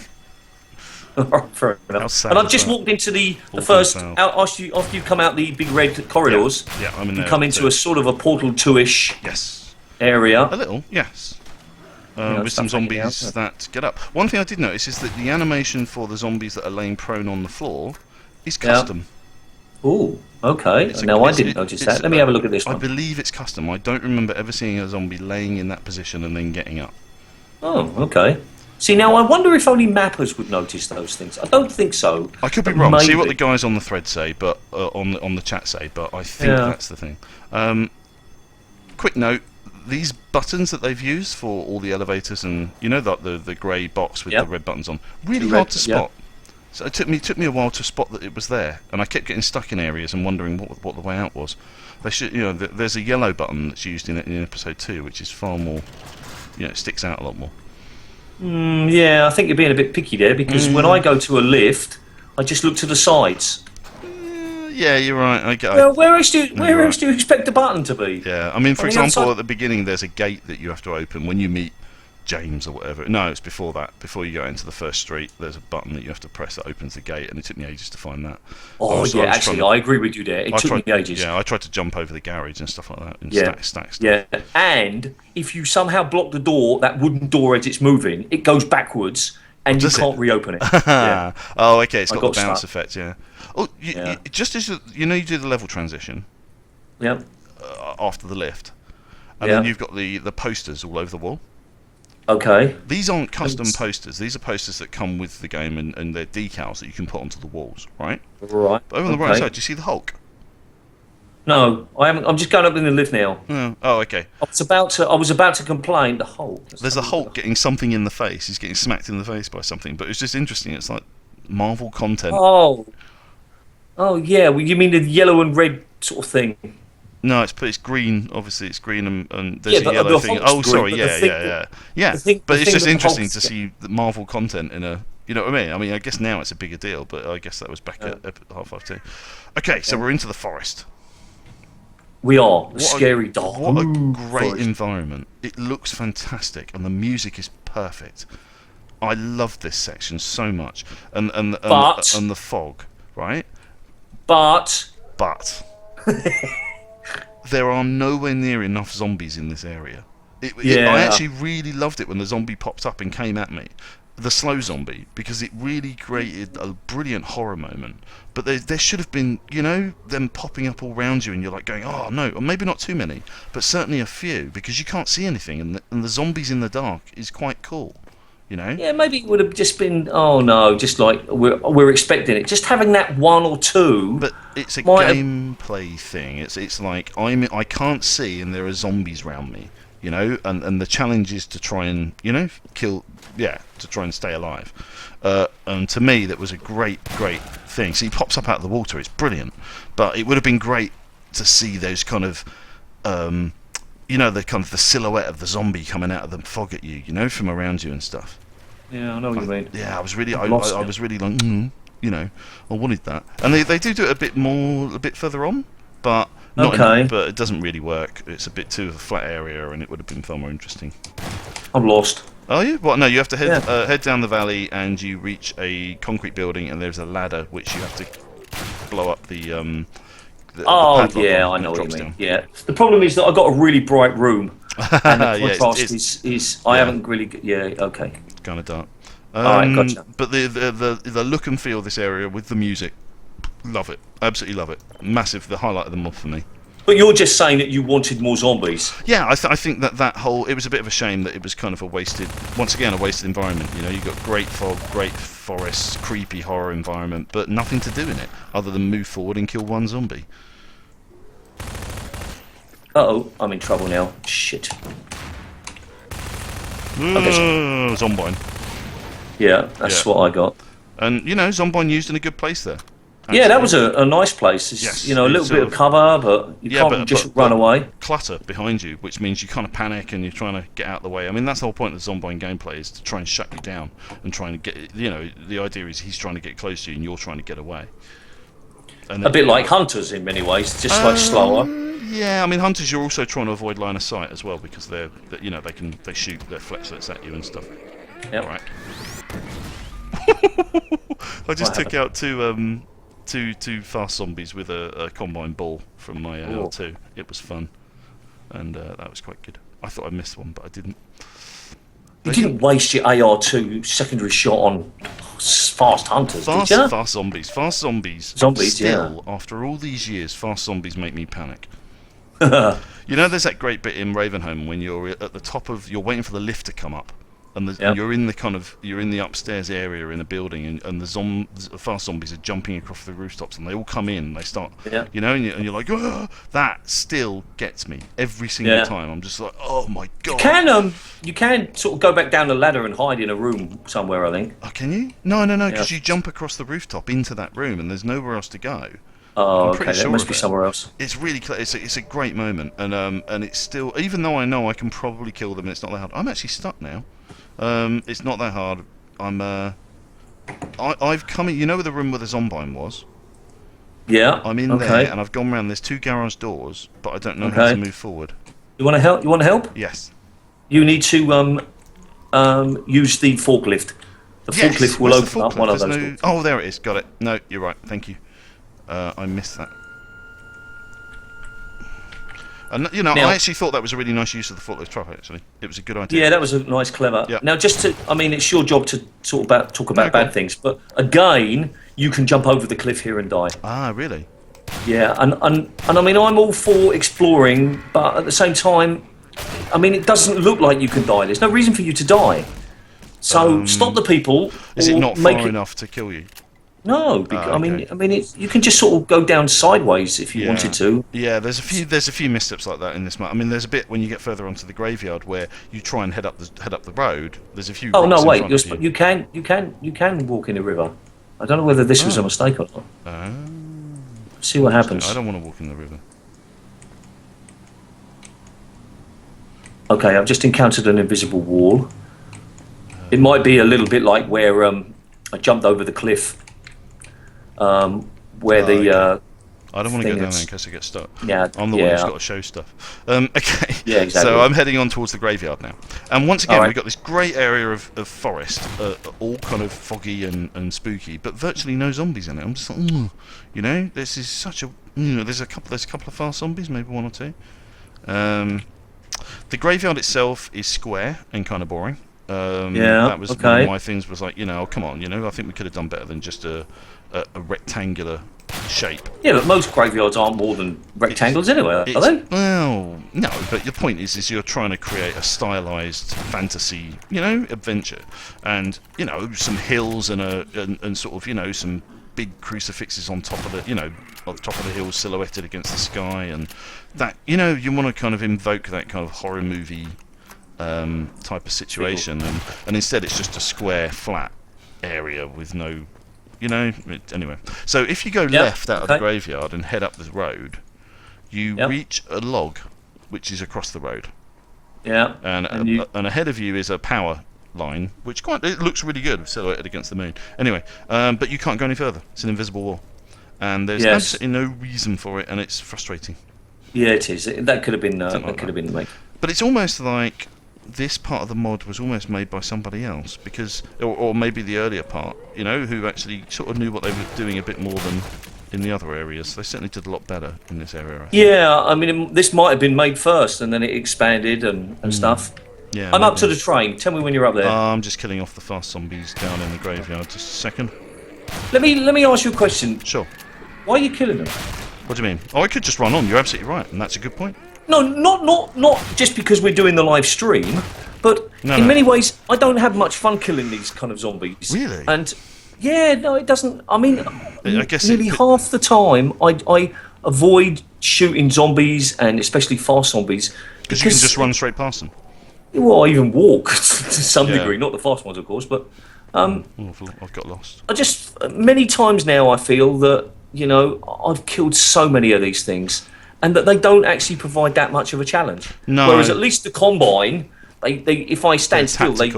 Fair enough. And I've just walked into the first after you come out the big red corridors. Yeah, I'm in there. You come into a sort of a Portal 2-ish area. A little, yes. With some zombies that get up. One thing I did notice is that the animation for the zombies that are laying prone on the floor is custom. Oh, okay. I didn't notice that. Let me have a look at this one. I believe it's custom. I don't remember ever seeing a zombie laying in that position and then getting up. Oh, okay. See, now I wonder if only mappers would notice those things. I don't think so. I could be wrong. See what the guys on the thread say, but on the chat say, but I think that's the thing. Quick note. These buttons that they've used for all the elevators and the grey box with the red buttons on, really hard to spot. So it took me a while to spot that it was there, and I kept getting stuck in areas and wondering what the way out was. They should, there's a yellow button that's used in episode 2, which is far more, it sticks out a lot more. Yeah, I think you're being a bit picky there because when I go to a lift, I just look to the sides. Yeah, you're right. Well, where else do you expect the button to be? Yeah, I mean, for example, at the beginning, there's a gate that you have to open when you meet James or whatever. No, it's before that. Before you go into the first street, there's a button that you have to press that opens the gate, and it took me ages to find that. I agree with you there. It took me ages. Yeah, I tried to jump over the garage and stuff like that. And stack stuff. Yeah, and if you somehow block the door, that wooden door as it's moving, it goes backwards, and you can't reopen it. Oh, okay, it's got the bounce effect, yeah. Oh, just as you do the level transition. Yeah. After the lift, and then you've got the posters all over the wall. Okay. These aren't custom posters. These are posters that come with the game, and they're decals that you can put onto the walls, right? Right. But over on the right side, do you see the Hulk? No, I haven't. I'm just going up in the lift now. Oh, okay. I was about to complain. The Hulk. There's a Hulk getting something in the face. He's getting smacked in the face by something. But it's just interesting. It's like Marvel content. Oh yeah. Well, you mean the yellow and red sort of thing? No, it's green. Obviously, it's green, and there's a yellow thing. Oh, sorry, yeah. But it's just interesting to see the Marvel content in a. You know what I mean? I mean, I guess now it's a bigger deal, but I guess that was back at Half-Life 2. Okay, so we're into the forest. We are. Scary dark. What a great environment. It looks fantastic, and the music is perfect. I love this section so much, and the fog, right? But there are nowhere near enough zombies in this area. I actually really loved it when the zombie popped up and came at me. The slow zombie, because it really created a brilliant horror moment. But there should have been, them popping up all around you, and you're like going, oh no, or maybe not too many, but certainly a few, because you can't see anything, and the zombies in the dark is quite cool. Yeah, maybe it would have just been, oh no, just like we're expecting it. Just having that one or two. But it's a gameplay thing. It's like I can't see and there are zombies around me. you know, and the challenge is to try and, you know, to try and stay alive. And to me, that was a great thing. So he pops up out of the water. It's brilliant, but it would have been great to see those kind of, you know, the kind of the silhouette of the zombie coming out of the fog at you, you know, from around you and stuff. Yeah, I know what you mean. Yeah, I was really like, you know, I wanted that, and they do it a bit further on, but not enough, but it doesn't really work. It's a bit too of a flat area, and it would have been far more interesting. I'm lost. Are you? Well, no, you have to head down the valley, and you reach a concrete building, and there's a ladder which you have to blow up the I know what you mean. Down. Yeah, the problem is that I got a really bright room, and the contrast is I haven't really. Yeah, okay. It's kind of dark. Alright, gotcha. But the look and feel of this area with the music, love it, absolutely love it. Massive, the highlight of the mod for me. But you're just saying that you wanted more zombies. Yeah, I think that whole, it was a bit of a shame that it was kind of a wasted environment. You know, you got great fog, great forests, creepy horror environment, but nothing to do in it other than move forward and kill one zombie. Uh-oh, I'm in trouble now. Shit. Zombine. Yeah, that's what I got. And, you know, Zombine used in a good place there. Actually. Yeah, that was a nice place. It's, you know, a little bit of cover, but you can't just run away. Clutter behind you, which means you kind of panic and you're trying to get out of the way. I mean, that's the whole point of the Zombine gameplay, is to try and shut you down and trying to get, you know, the idea is he's trying to get close to you and you're trying to get away. And a bit like Hunters in many ways, just like slower. Yeah, I mean, Hunters, you're also trying to avoid line of sight as well, because they shoot their flexlets at you and stuff. Yep. Right. I just took out two fast zombies with a combine ball from my AR2. It was fun, and that was quite good. I thought I missed one, but I didn't. You didn't waste your AR2 secondary shot on fast hunters, did you? Fast zombies. Fast zombies. Still, after all these years, fast zombies make me panic. You know, there's that great bit in Ravenholm when you're at the top of, you're waiting for the lift to come up, and you're in the upstairs area in a building, and the fast zombies are jumping across the rooftops, and they all come in, and they start, you know, and you're like, that still gets me every single time. I'm just like, oh my god. You can sort of go back down the ladder and hide in a room somewhere, I think. Oh, can you? No, because you jump across the rooftop into that room, and there's nowhere else to go. Oh, okay, that must be somewhere else. It's really it's a great moment, and it's still, even though I know I can probably kill them, and it's not that hard. I'm actually stuck now. It's not that hard. I've come in, you know where the room where the Zombine was? Yeah. I'm in there, and I've gone around. There's 2 garage doors, but I don't know how to move forward. You want to help? You want to help? Yes. You need to use the forklift. The forklift will open up one of those doors. Oh, there it is. Got it. No, you're right. Thank you. I missed that. And, you know, I actually thought that was a really nice use of the forklift truck, actually. It was a good idea. Yeah, that was a nice, clever. Yeah. Now, it's your job to talk about bad things, but again, you can jump over the cliff here and die. Ah, really? Yeah, and I mean, I'm all for exploring, but at the same time, I mean, it doesn't look like you can die. There's no reason for you to die. So stop the people. Is it not far enough to kill you? No, I mean, you can just sort of go down sideways if you wanted to. Yeah, there's a few missteps like that in this map. I mean, there's a bit when you get further onto the graveyard where you try and head up the road. There's a few. Oh no, wait! You can walk in the river. I don't know whether this was a mistake or not. See what happens. I don't want to walk in the river. Okay, I've just encountered an invisible wall. It might be a little bit like where I jumped over the cliff. Where I don't want to go down there in case I get stuck. Yeah, I'm the one who's got to show stuff. Okay. Yeah, exactly. So I'm heading on towards the graveyard now, and once again we've got this great area of forest, all kind of foggy and spooky, but virtually no zombies in it. I'm just like, you know, this is such a, there's a couple of fast zombies, maybe 1 or 2. The graveyard itself is square and kind of boring. That was one of my things. Was like, come on, I think we could have done better than just a rectangular shape. Yeah, but most graveyards aren't more than rectangles anyway, are they? Well, no, but the point is you're trying to create a stylized fantasy, adventure, and some hills and sort of some big crucifixes on top of the, on top of the hill, silhouetted against the sky, and that, you want to kind of invoke that kind of horror movie type of situation, and instead it's just a square, flat area with no, anyway. So if you go left out of the graveyard and head up the road, you reach a log, which is across the road. Yeah. And ahead of you is a power line, which it looks really good, silhouetted against the moon. Anyway, but you can't go any further. It's an invisible wall, and there's absolutely no reason for it, and it's frustrating. Yeah, it is. That could have been. Could have been made. But it's almost like this part of the mod was almost made by somebody else, because, or maybe the earlier part, who actually sort of knew what they were doing a bit more than in the other areas. They certainly did a lot better in this area. Yeah, I mean, this might have been made first, and then it expanded and stuff. Yeah, I'm up to the train. Tell me when you're up there. I'm just killing off the fast zombies down in the graveyard. Just a second. Let me ask you a question. Sure. Why are you killing them? What do you mean? Oh, I could just run on. You're absolutely right, and that's a good point. No, not just because we're doing the live stream, but in many ways, I don't have much fun killing these kind of zombies. Really? And yeah, no, it doesn't. I mean, I guess nearly half the time, I avoid shooting zombies, and especially fast zombies, because you can just run straight past them. Well, I even walk to some degree, not the fast ones, of course, but I've got lost. I just many times now I feel that I've killed so many of these things, and that they don't actually provide that much of a challenge. No. Whereas at least the Combine, they if I stand still, zombies.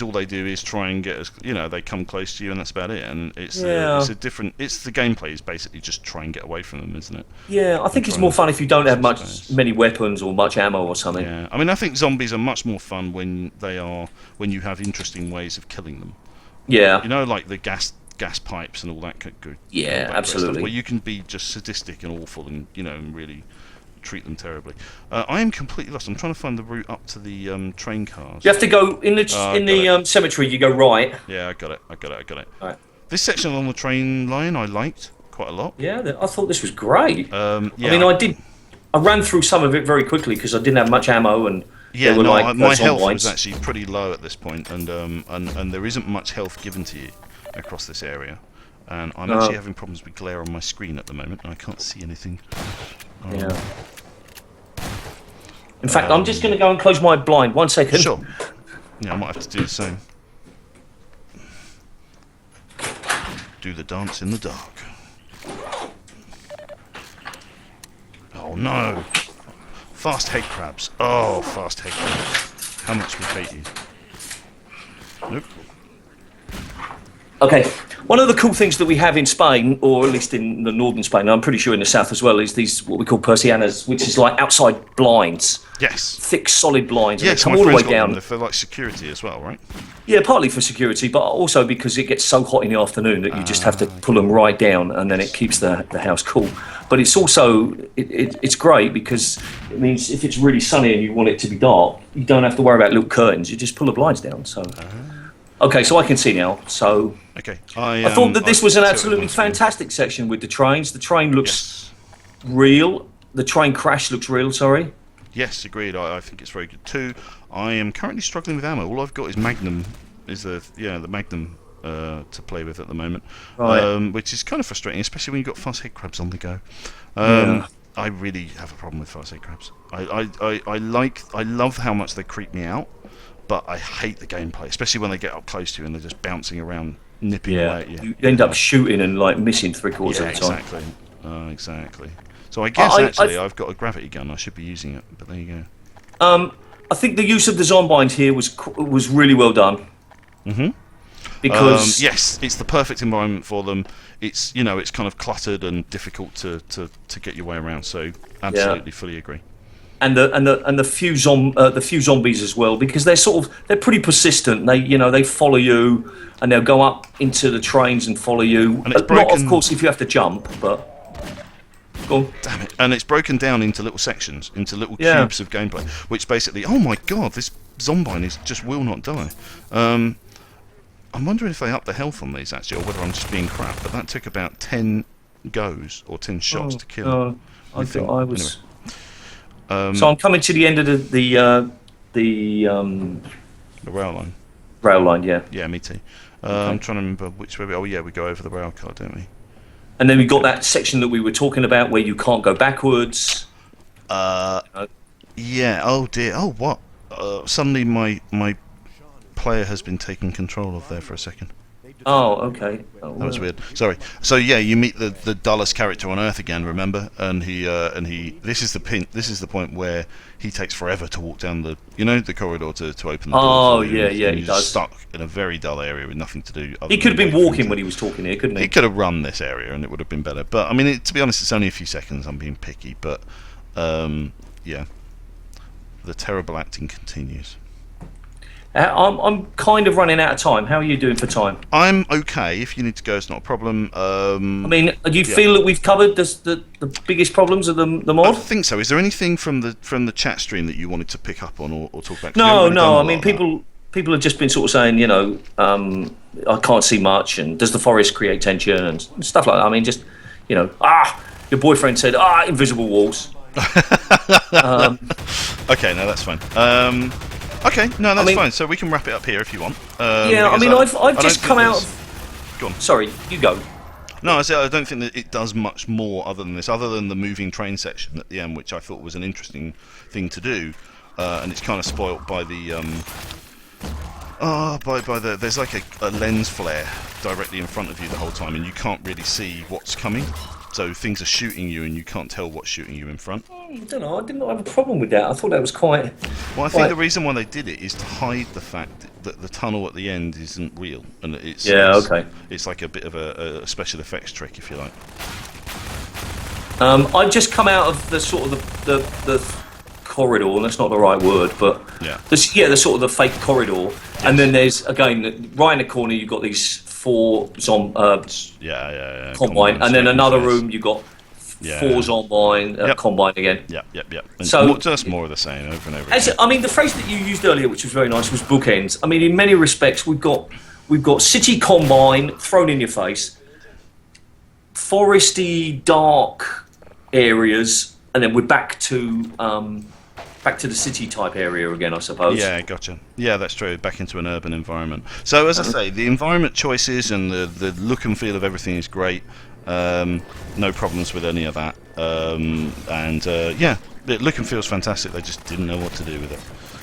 All they do is try and get they come close to you, and that's about it. And it's a different. It's the gameplay is basically just try and get away from them, isn't it? Yeah, I think it's more fun if you don't have many weapons or much ammo or something. Yeah, I mean, I think zombies are much more fun when you have interesting ways of killing them. Yeah. Like the gas pipes and all that good. Yeah, absolutely. Stuff, where you can be just sadistic and awful, and and really treat them terribly. I am completely lost. I'm trying to find the route up to the train cars. You have to go in the cemetery. You go right. Yeah, I got it. All right. This section along the train line I liked quite a lot. Yeah, I thought this was great. Yeah. I mean, I ran through some of it very quickly because I didn't have much ammo, and my health was actually pretty low at this point, and there isn't much health given to you across this area, and I'm actually having problems with glare on my screen at the moment, and I can't see anything. Yeah. In fact, I'm just going to go and close my blind. 1 second. Sure. Yeah, I might have to do the same. Do the dance in the dark. Oh no! Fast head crabs. Oh, fast head crabs. How much we hate you. Nope. Okay, one of the cool things that we have in Spain, or at least in the northern Spain, and I'm pretty sure in the south as well, is these what we call persianas, which is like outside blinds. Yes. Thick, solid blinds. Yeah, and they come all the way down. They're for like security as well, right? Yeah, partly for security, but also because it gets so hot in the afternoon that you just have to pull them right down, and then it keeps the house cool. But it's also it's great because it means if it's really sunny and you want it to be dark, you don't have to worry about little curtains. You just pull the blinds down. So. Okay, so I can see now. So okay, I thought that this was an absolutely fantastic section with the trains. The train looks real. The train crash looks real. Sorry. Yes, agreed. I think it's very good too. I am currently struggling with ammo. All I've got is Magnum. The Magnum to play with at the moment, which is kind of frustrating, especially when you've got fast head crabs on the go. I really have a problem with fast head crabs. I love how much they creep me out. But I hate the gameplay, especially when they get up close to you and they're just bouncing around, nipping away at you. You end up shooting and like missing 3/4 of the time. Exactly. So I guess I've got a gravity gun. I should be using it, but there you go. I think the use of the Zombind here was really well done. Mm-hmm. Because yes, it's the perfect environment for them. It's it's kind of cluttered and difficult to get your way around. So absolutely, fully agree. And the few zombies as well, because they're pretty persistent. They follow you, and they'll go up into the trains and follow you. And it's broken, not, of course, if you have to jump, but go on. Damn it! And it's broken down into little sections, into little cubes of gameplay, which basically, oh my god, this Zombine just will not die. I'm wondering if they up the health on these actually, or whether I'm just being crap. But that took about 10 goes or 10 shots to kill. I thought I was. Anyway. So I'm coming to the end of the rail line. Rail line, yeah. Yeah, me too. I'm trying to remember which way. Oh yeah, we go over the rail car, don't we? And then we got that section that we were talking about where you can't go backwards. Yeah. Oh dear. Oh what? Suddenly my player has been taken control of there for a second. Oh, okay. That was weird. Sorry. So yeah, you meet the dullest character on Earth again. Remember? And he. This is the point where he takes forever to walk down the corridor to open the door. Oh yeah, he does. does. Stuck in a very dull area with nothing to do. He could have been walking when he was talking here, couldn't he? He could have run this area and it would have been better. But I mean, to be honest, it's only a few seconds. I'm being picky, but yeah, the terrible acting continues. I'm kind of running out of time. How are you doing for time? I'm okay. If you need to go, it's not a problem. I mean, do you feel that we've covered the biggest problems of the mod? I think so. Is there anything from the chat stream that you wanted to pick up on or talk about? No. I mean, people have just been sort of saying, I can't see much, and does the forest create tension and stuff like that. I mean, just your boyfriend said, invisible walls. Okay, no, that's fine. Okay, no, that's fine. So we can wrap it up here if you want. I've just come out. Go on. Sorry, you go. No, I don't think that it does much more other than this, other than the moving train section at the end, which I thought was an interesting thing to do, and it's kind of spoilt by the there's like a lens flare directly in front of you the whole time, and you can't really see what's coming. So things are shooting you, and you can't tell what's shooting you in front. I don't know. I did not have a problem with that. I thought that was quite. Well, I think the reason why they did it is to hide the fact that the tunnel at the end isn't real, and it's It's like a bit of a special effects trick, if you like. I've just come out of the sort of the corridor, and that's not the right word, but the sort of the fake corridor, yes. And then there's again right in the corner you've got these 4 combine, and then another room you got 4 zombine combine again. Yep. And so just more of the same over and over again. I mean, the phrase that you used earlier, which was very nice, was bookends. I mean, in many respects, we've got city combine thrown in your face, foresty, dark areas, and then we're back to the city type area again, I suppose. Yeah, gotcha. Yeah, that's true. Back into an urban environment. So as I say, the environment choices and the look and feel of everything is great. No problems with any of that. The look and feel's fantastic. They just didn't know what to do with it.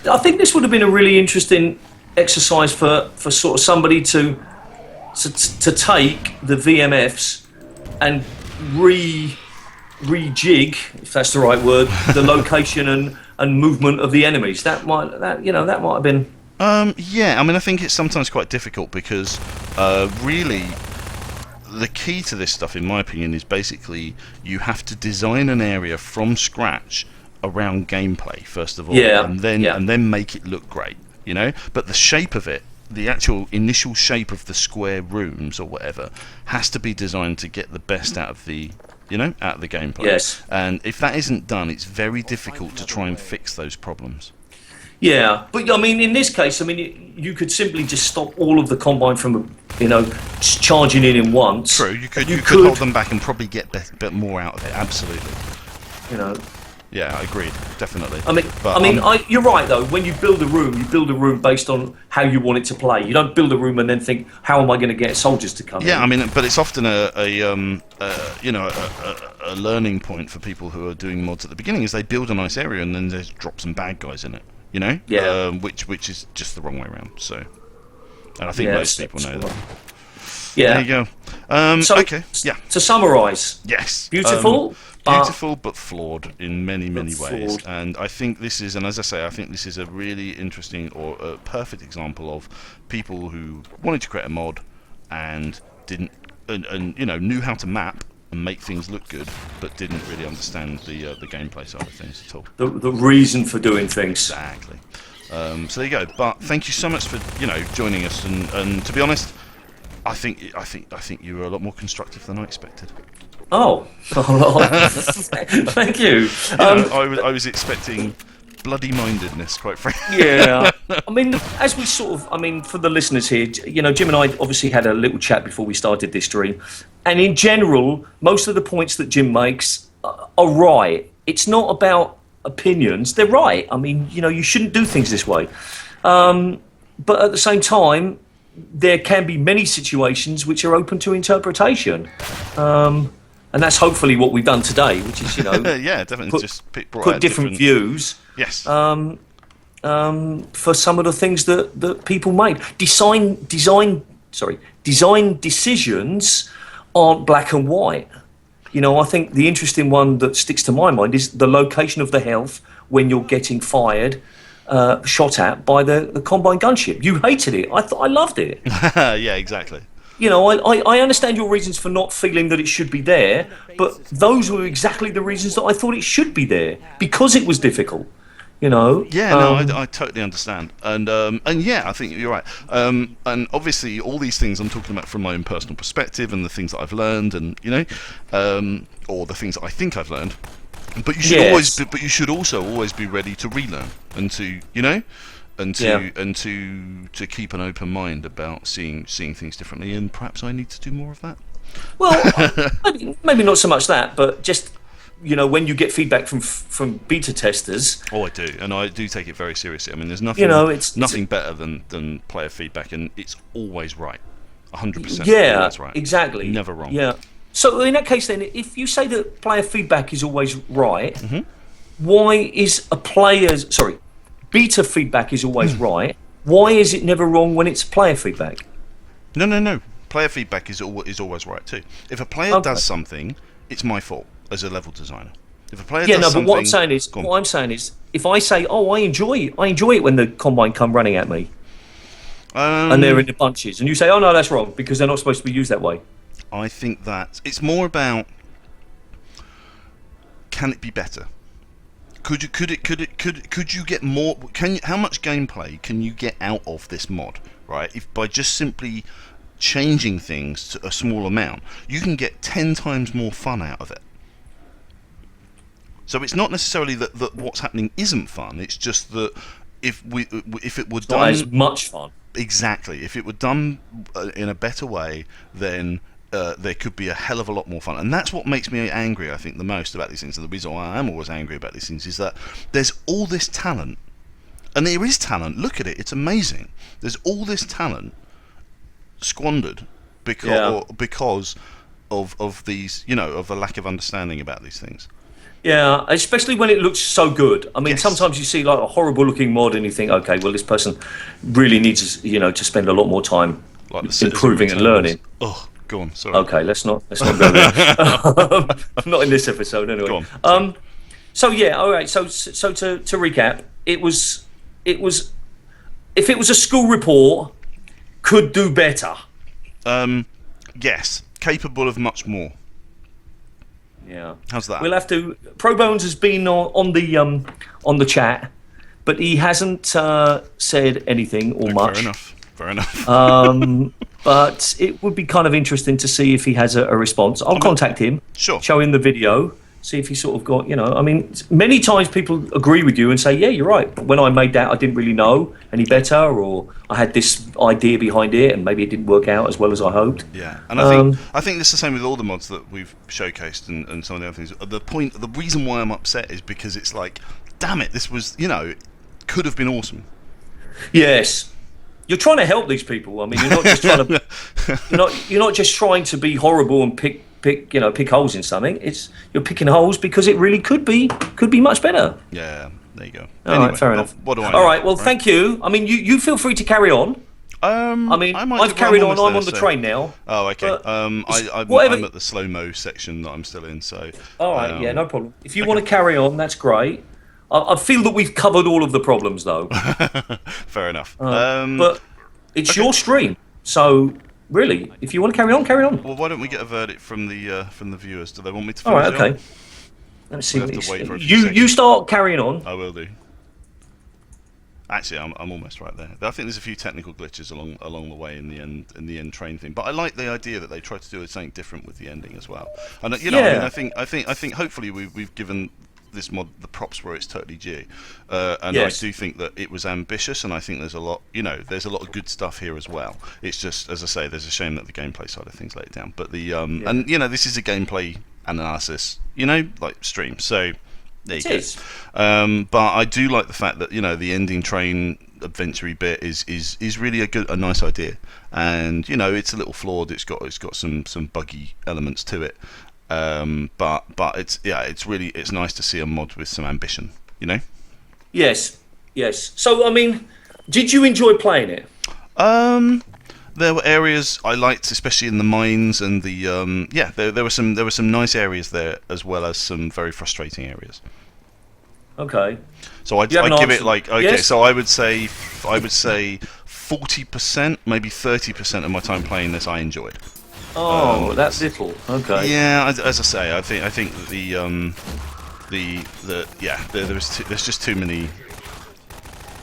I think this would have been a really interesting exercise for sort of somebody to take the VMFs and rejig, if that's the right word, the location and movement of the enemies. That might have been. Yeah, I mean, I think it's sometimes quite difficult because really the key to this stuff, in my opinion, is basically you have to design an area from scratch around gameplay first of all, and then make it look great, But the shape of it, the actual initial shape of the square rooms or whatever, has to be designed to get the best out of the gameplay. Yes. And if that isn't done, it's very difficult to try and fix those problems. Yeah, but I mean, in this case, I mean, you could simply just stop all of the combine from, charging in once. True, you could hold them back and probably get a bit more out of it. Absolutely. Yeah, I agreed, definitely. You're right though. When you build a room based on how you want it to play. You don't build a room and then think, how am I going to get soldiers to come in? Yeah, I mean, but it's often a learning point for people who are doing mods at the beginning, is they build a nice area and then they drop some bad guys in it. Yeah. Which is just the wrong way around. So, and I think most people know that. Yeah. There you go. Okay. Yeah. To summarise. Yes. Beautiful. Beautiful, but flawed in many ways. And I think this is, and as I say, I think this is a really interesting or a perfect example of people who wanted to create a mod and didn't, and knew how to map and make things look good, but didn't really understand the gameplay side of things at all. The reason for doing things. Exactly. So there you go. But thank you so much for joining us. And to be honest, I think you were a lot more constructive than I expected. Oh, thank you. I was expecting bloody-mindedness, quite frankly. Yeah. I mean, as we for the listeners here, Jim and I obviously had a little chat before we started this stream, and in general, most of the points that Jim makes are right. It's not about opinions; they're right. I mean, you shouldn't do things this way, but at the same time, there can be many situations which are open to interpretation. And that's hopefully what we've done today, which is, yeah, definitely put different views. Yes. For some of the things that people made. Design decisions aren't black and white. I think the interesting one that sticks to my mind is the location of the health when you're getting fired, shot at by the Combine gunship. You hated it. I loved it. Yeah, exactly. I understand your reasons for not feeling that it should be there, but those were exactly the reasons that I thought it should be there, because it was difficult. Yeah, no, I totally understand, and yeah, I think you're right. And obviously, all these things I'm talking about from my own personal perspective, and the things that I've learned, and or the things that I think I've learned. But you should you should also always be ready to relearn and to to keep an open mind about seeing things differently. And perhaps I need to do more of that. Well, maybe not so much that, but just. When you get feedback from beta testers. Oh, I do, and I do take it very seriously. I mean, there's nothing better than player feedback, and it's always right, 100%. Yeah, always right. Exactly. Never wrong. Yeah. So in that case, then, if you say that player feedback is always right, why is beta feedback is always right? Why is it never wrong when it's player feedback? No. Player feedback is always right too. If a player does something, it's my fault as a level designer. If a player does something, but what I'm saying is, if I say, I enjoy it when the Combine come running at me, and they're in the bunches, and you say, no, that's wrong because they're not supposed to be used that way. I think that it's more about, can it be better? Could you get more? How much gameplay can you get out of this mod? Right, if by just simply changing things to a small amount, you can get 10 times more fun out of it. So it's not necessarily that what's happening isn't fun. It's just that if it were done not as much fun. Exactly. If it were done in a better way, then there could be a hell of a lot more fun. And that's what makes me angry, I think, the most about these things. And the reason why I am always angry about these things is that there's all this talent. And there is talent. Look at it. It's amazing. There's all this talent squandered because of these, of a lack of understanding about these things. Yeah, especially when it looks so good. I mean, sometimes you see like a horrible-looking mod, and you think, okay, well, this person really needs, to spend a lot more time improving and learning. Oh, go on. Sorry. Okay, let's not go there. Not in this episode, anyway. Go on. So yeah, all right. So to recap, it was if it was a school report, could do better. Yes, capable of much more. Yeah. How's that? We'll have to. Pro Bones has been on the chat, but he hasn't said anything or much. Fair enough. But it would be kind of interesting to see if he has a response. I'll contact him. Sure. Show him the video. See if he sort of got, I mean, many times people agree with you and say, yeah, you're right. But when I made that, I didn't really know any better, or I had this idea behind it, and maybe it didn't work out as well as I hoped. Yeah, and I think it's the same with all the mods that we've showcased and some of the other things. The reason why I'm upset is because it's like, damn it, this was, could have been awesome. Yes. You're trying to help these people. I mean, you're not just trying to, you're not just trying to be horrible and pick holes in something. You're picking holes because it really could be much better. Yeah, there you go. All right, fair enough. What do I All right, well, thank you. I mean, you feel free to carry on. I mean, I've carried on. I'm on the train now. Oh, okay. I'm at the slow-mo section that I'm still in, so... All right, yeah, no problem. If you want to carry on, that's great. I feel that we've covered all of the problems, though. Fair enough. But it's your stream, so... Really, if you want to carry on, carry on. Well, why don't we get a verdict from the viewers? Do they want me to finish? All right, okay. On? Let's see. You start carrying on. I will do. Actually, I'm almost right there. I think there's a few technical glitches along the way in the end train thing, but I like the idea that they try to do something different with the ending as well. And I think hopefully we've given this mod the props where it's totally due, and yes. I do think that it was ambitious, and I think there's a lot of good stuff here as well. It's just, as I say, there's a shame that the gameplay side of things let it down. But and this is a gameplay analysis, like stream, so there you go. But I do like the fact that the ending train adventure-y bit is really a nice idea, and you know it's a little flawed. It's got some buggy elements to it, but it's nice to see a mod with some ambition. You know. Yes. So I mean, did you enjoy playing it? There were areas I liked, especially in the mines and the there were some nice areas there, as well as some very frustrating areas. Okay. So I'd give it like yes? So I would say 40%, maybe 30% of my time playing this I enjoyed. Oh, that's little. Okay. Yeah, as I say, I think that there's just too many.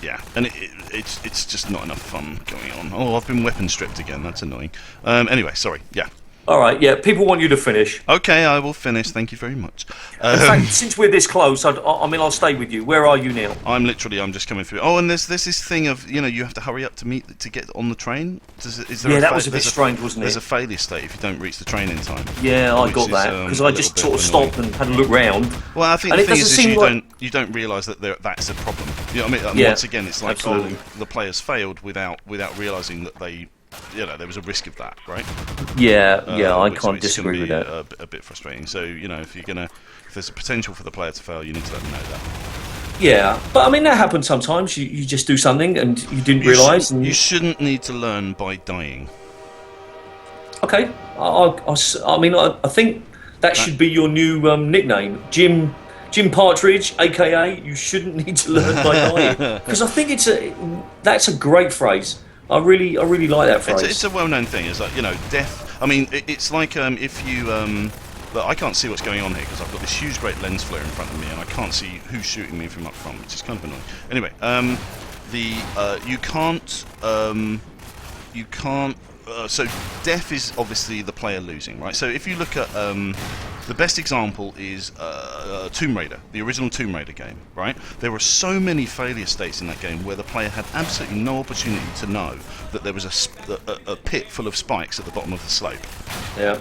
Yeah, and it's just not enough fun going on. Oh, I've been weapon stripped again. That's annoying. Anyway, sorry. Yeah. All right. Yeah. People want you to finish. Okay, I will finish. Thank you very much. In fact, since we're this close, I'll stay with you. Where are you now? I'm just coming through. Oh, and there's this thing of you have to hurry up to get on the train. That was a bit strange, wasn't it? There's a failure state if you don't reach the train in time. Yeah, I got that because I just sort of stopped and had a look round. Well, I think the thing is you don't realise that that's a problem. You know what I mean? Once again, it's like the players failed without realising that they. There was a risk of that, right? Yeah, I can't disagree with that. A bit frustrating. So, if there's a potential for the player to fail, you need to let them know that. Yeah, but I mean that happens sometimes. You just do something and you didn't realise. You shouldn't need to learn by dying. Okay, I think that should be your new nickname, Jim Partridge, aka you shouldn't need to learn by dying, because I think that's a great phrase. I really like that phrase. It's a well-known thing. It's like death. I mean, it's like if you. Look, I can't see what's going on here because I've got this huge, great lens flare in front of me, and I can't see who's shooting me from up front, which is kind of annoying. Anyway, you can't. So death is obviously the player losing, right? So if you look at the best example is Tomb Raider, the original Tomb Raider game, right? There were so many failure states in that game where the player had absolutely no opportunity to know that there was a pit full of spikes at the bottom of the slope. Yeah.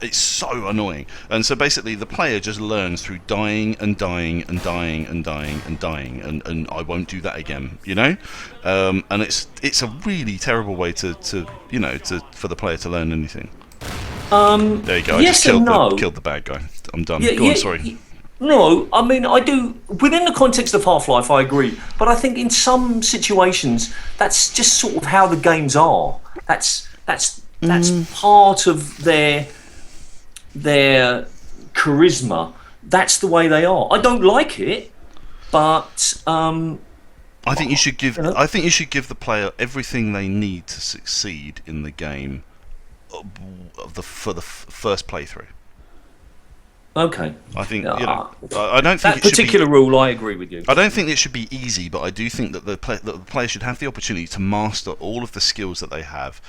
It's so annoying. And so basically the player just learns through dying and dying and dying and dying and dying and I won't do that again, and it's a really terrible way to for the player to learn anything. There you go. Yes, I just killed the bad guy. I'm done. Yeah, Go on, sorry. No, I mean I do within the context of Half-Life. I agree, but I think in some situations that's just sort of how the games are. That's part of their charisma. That's the way they are. I don't like it, but I think you should give. I think you should give the player everything they need to succeed in the game for the first playthrough. Okay. I think I don't think that particular rule. I agree with you. I don't think it should be easy, but I do think that the player should have the opportunity to master all of the skills that they have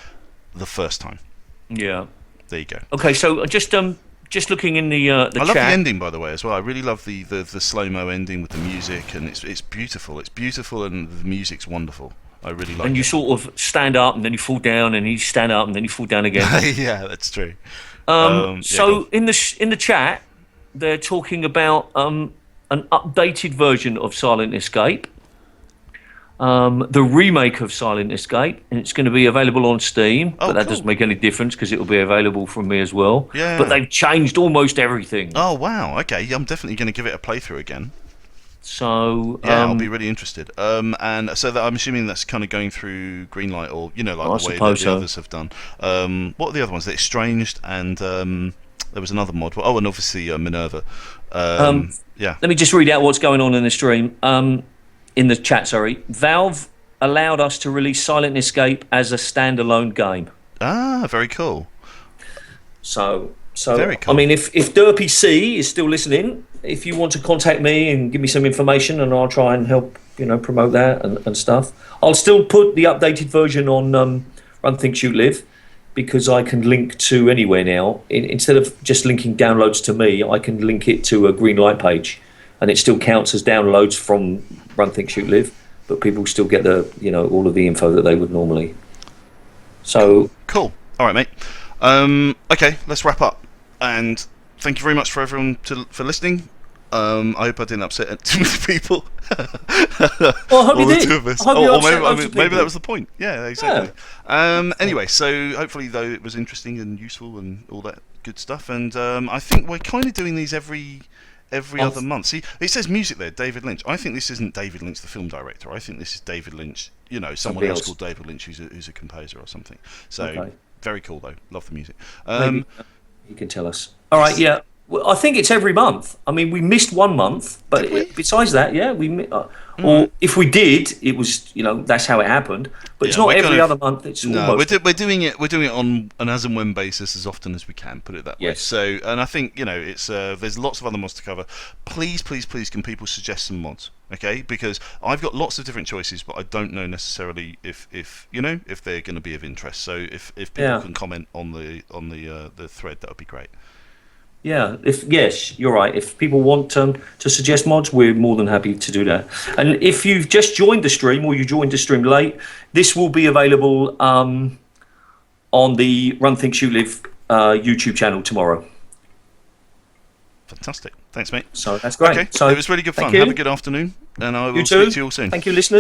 the first time. Yeah. There you go. Okay, so just looking in the chat. I love the ending, by the way, as well. I really love the slow-mo ending with the music, and it's beautiful. It's beautiful, and the music's wonderful. I really like it. And you sort of stand up, and then you fall down, and you stand up, and then you fall down again. Yeah, that's true. So in the chat, they're talking about an updated version of Silent Escape. The remake of Silent Escape, and it's going to be available on Steam, but that doesn't make any difference because it will be available from me as well. Yeah. But they've changed almost everything. Oh wow! Okay, I'm definitely going to give it a playthrough again. So I'll be really interested. And so I'm assuming that's kind of going through Greenlight, or the way that the others have done. What are the other ones? The Estranged, and there was another mod. Oh, and obviously Minerva. Yeah. Let me just read out what's going on in the stream. In the chat, sorry. Valve allowed us to release Silent Escape as a standalone game. Ah, very cool. So very cool. I mean, if Derpy C is still listening, if you want to contact me and give me some information, and I'll try and help, promote that and stuff. I'll still put the updated version on Run, Think, Shoot, Live, because I can link to anywhere now. Instead of just linking downloads to me, I can link it to a Greenlight page, and it still counts as downloads from Run, Think, Shoot, Live, but people still get the all of the info that they would normally. So cool. All right, mate. Okay, let's wrap up. And thank you very much for everyone for listening. I hope I didn't upset too many people. Well, I hope you the did. two of us. I hope you Or upset maybe, loads of maybe people. that was the point. Yeah, exactly. Anyway, so hopefully, though, it was interesting and useful and all that good stuff. And I think we're kind of doing these every other month. See, it says music there, David Lynch. I think this isn't David Lynch, the film director. I think this is David Lynch, someone Somebody else else. called David Lynch who's a composer or something. So, Okay. very cool, though. Love the music. Maybe you can tell us. All right, yeah. Well, I think it's every month. I mean, we missed one month, but Did we? besides that, yeah, or if we did, it was that's how it happened. But it's Yeah, not we're every kind of- other month. It's No, almost. we're doing it. We're doing it on an as and when basis as often as we can. Put it that way. Yes. So, and I think it's there's lots of other mods to cover. Please, please, please, can people suggest some mods? Okay, because I've got lots of different choices, but I don't know necessarily if they're going to be of interest. So if people Yeah. can comment on the thread, that would be great. Yeah, yes, you're right. If people want to suggest mods, we're more than happy to do that. And if you've just joined the stream or you joined the stream late, this will be available on the Run Think Shoot Live YouTube channel tomorrow. Fantastic. Thanks, mate. So that's great. Okay, So it was really good fun. thank you. Have a good afternoon, and I will You too. speak to you all soon. Thank you, listeners.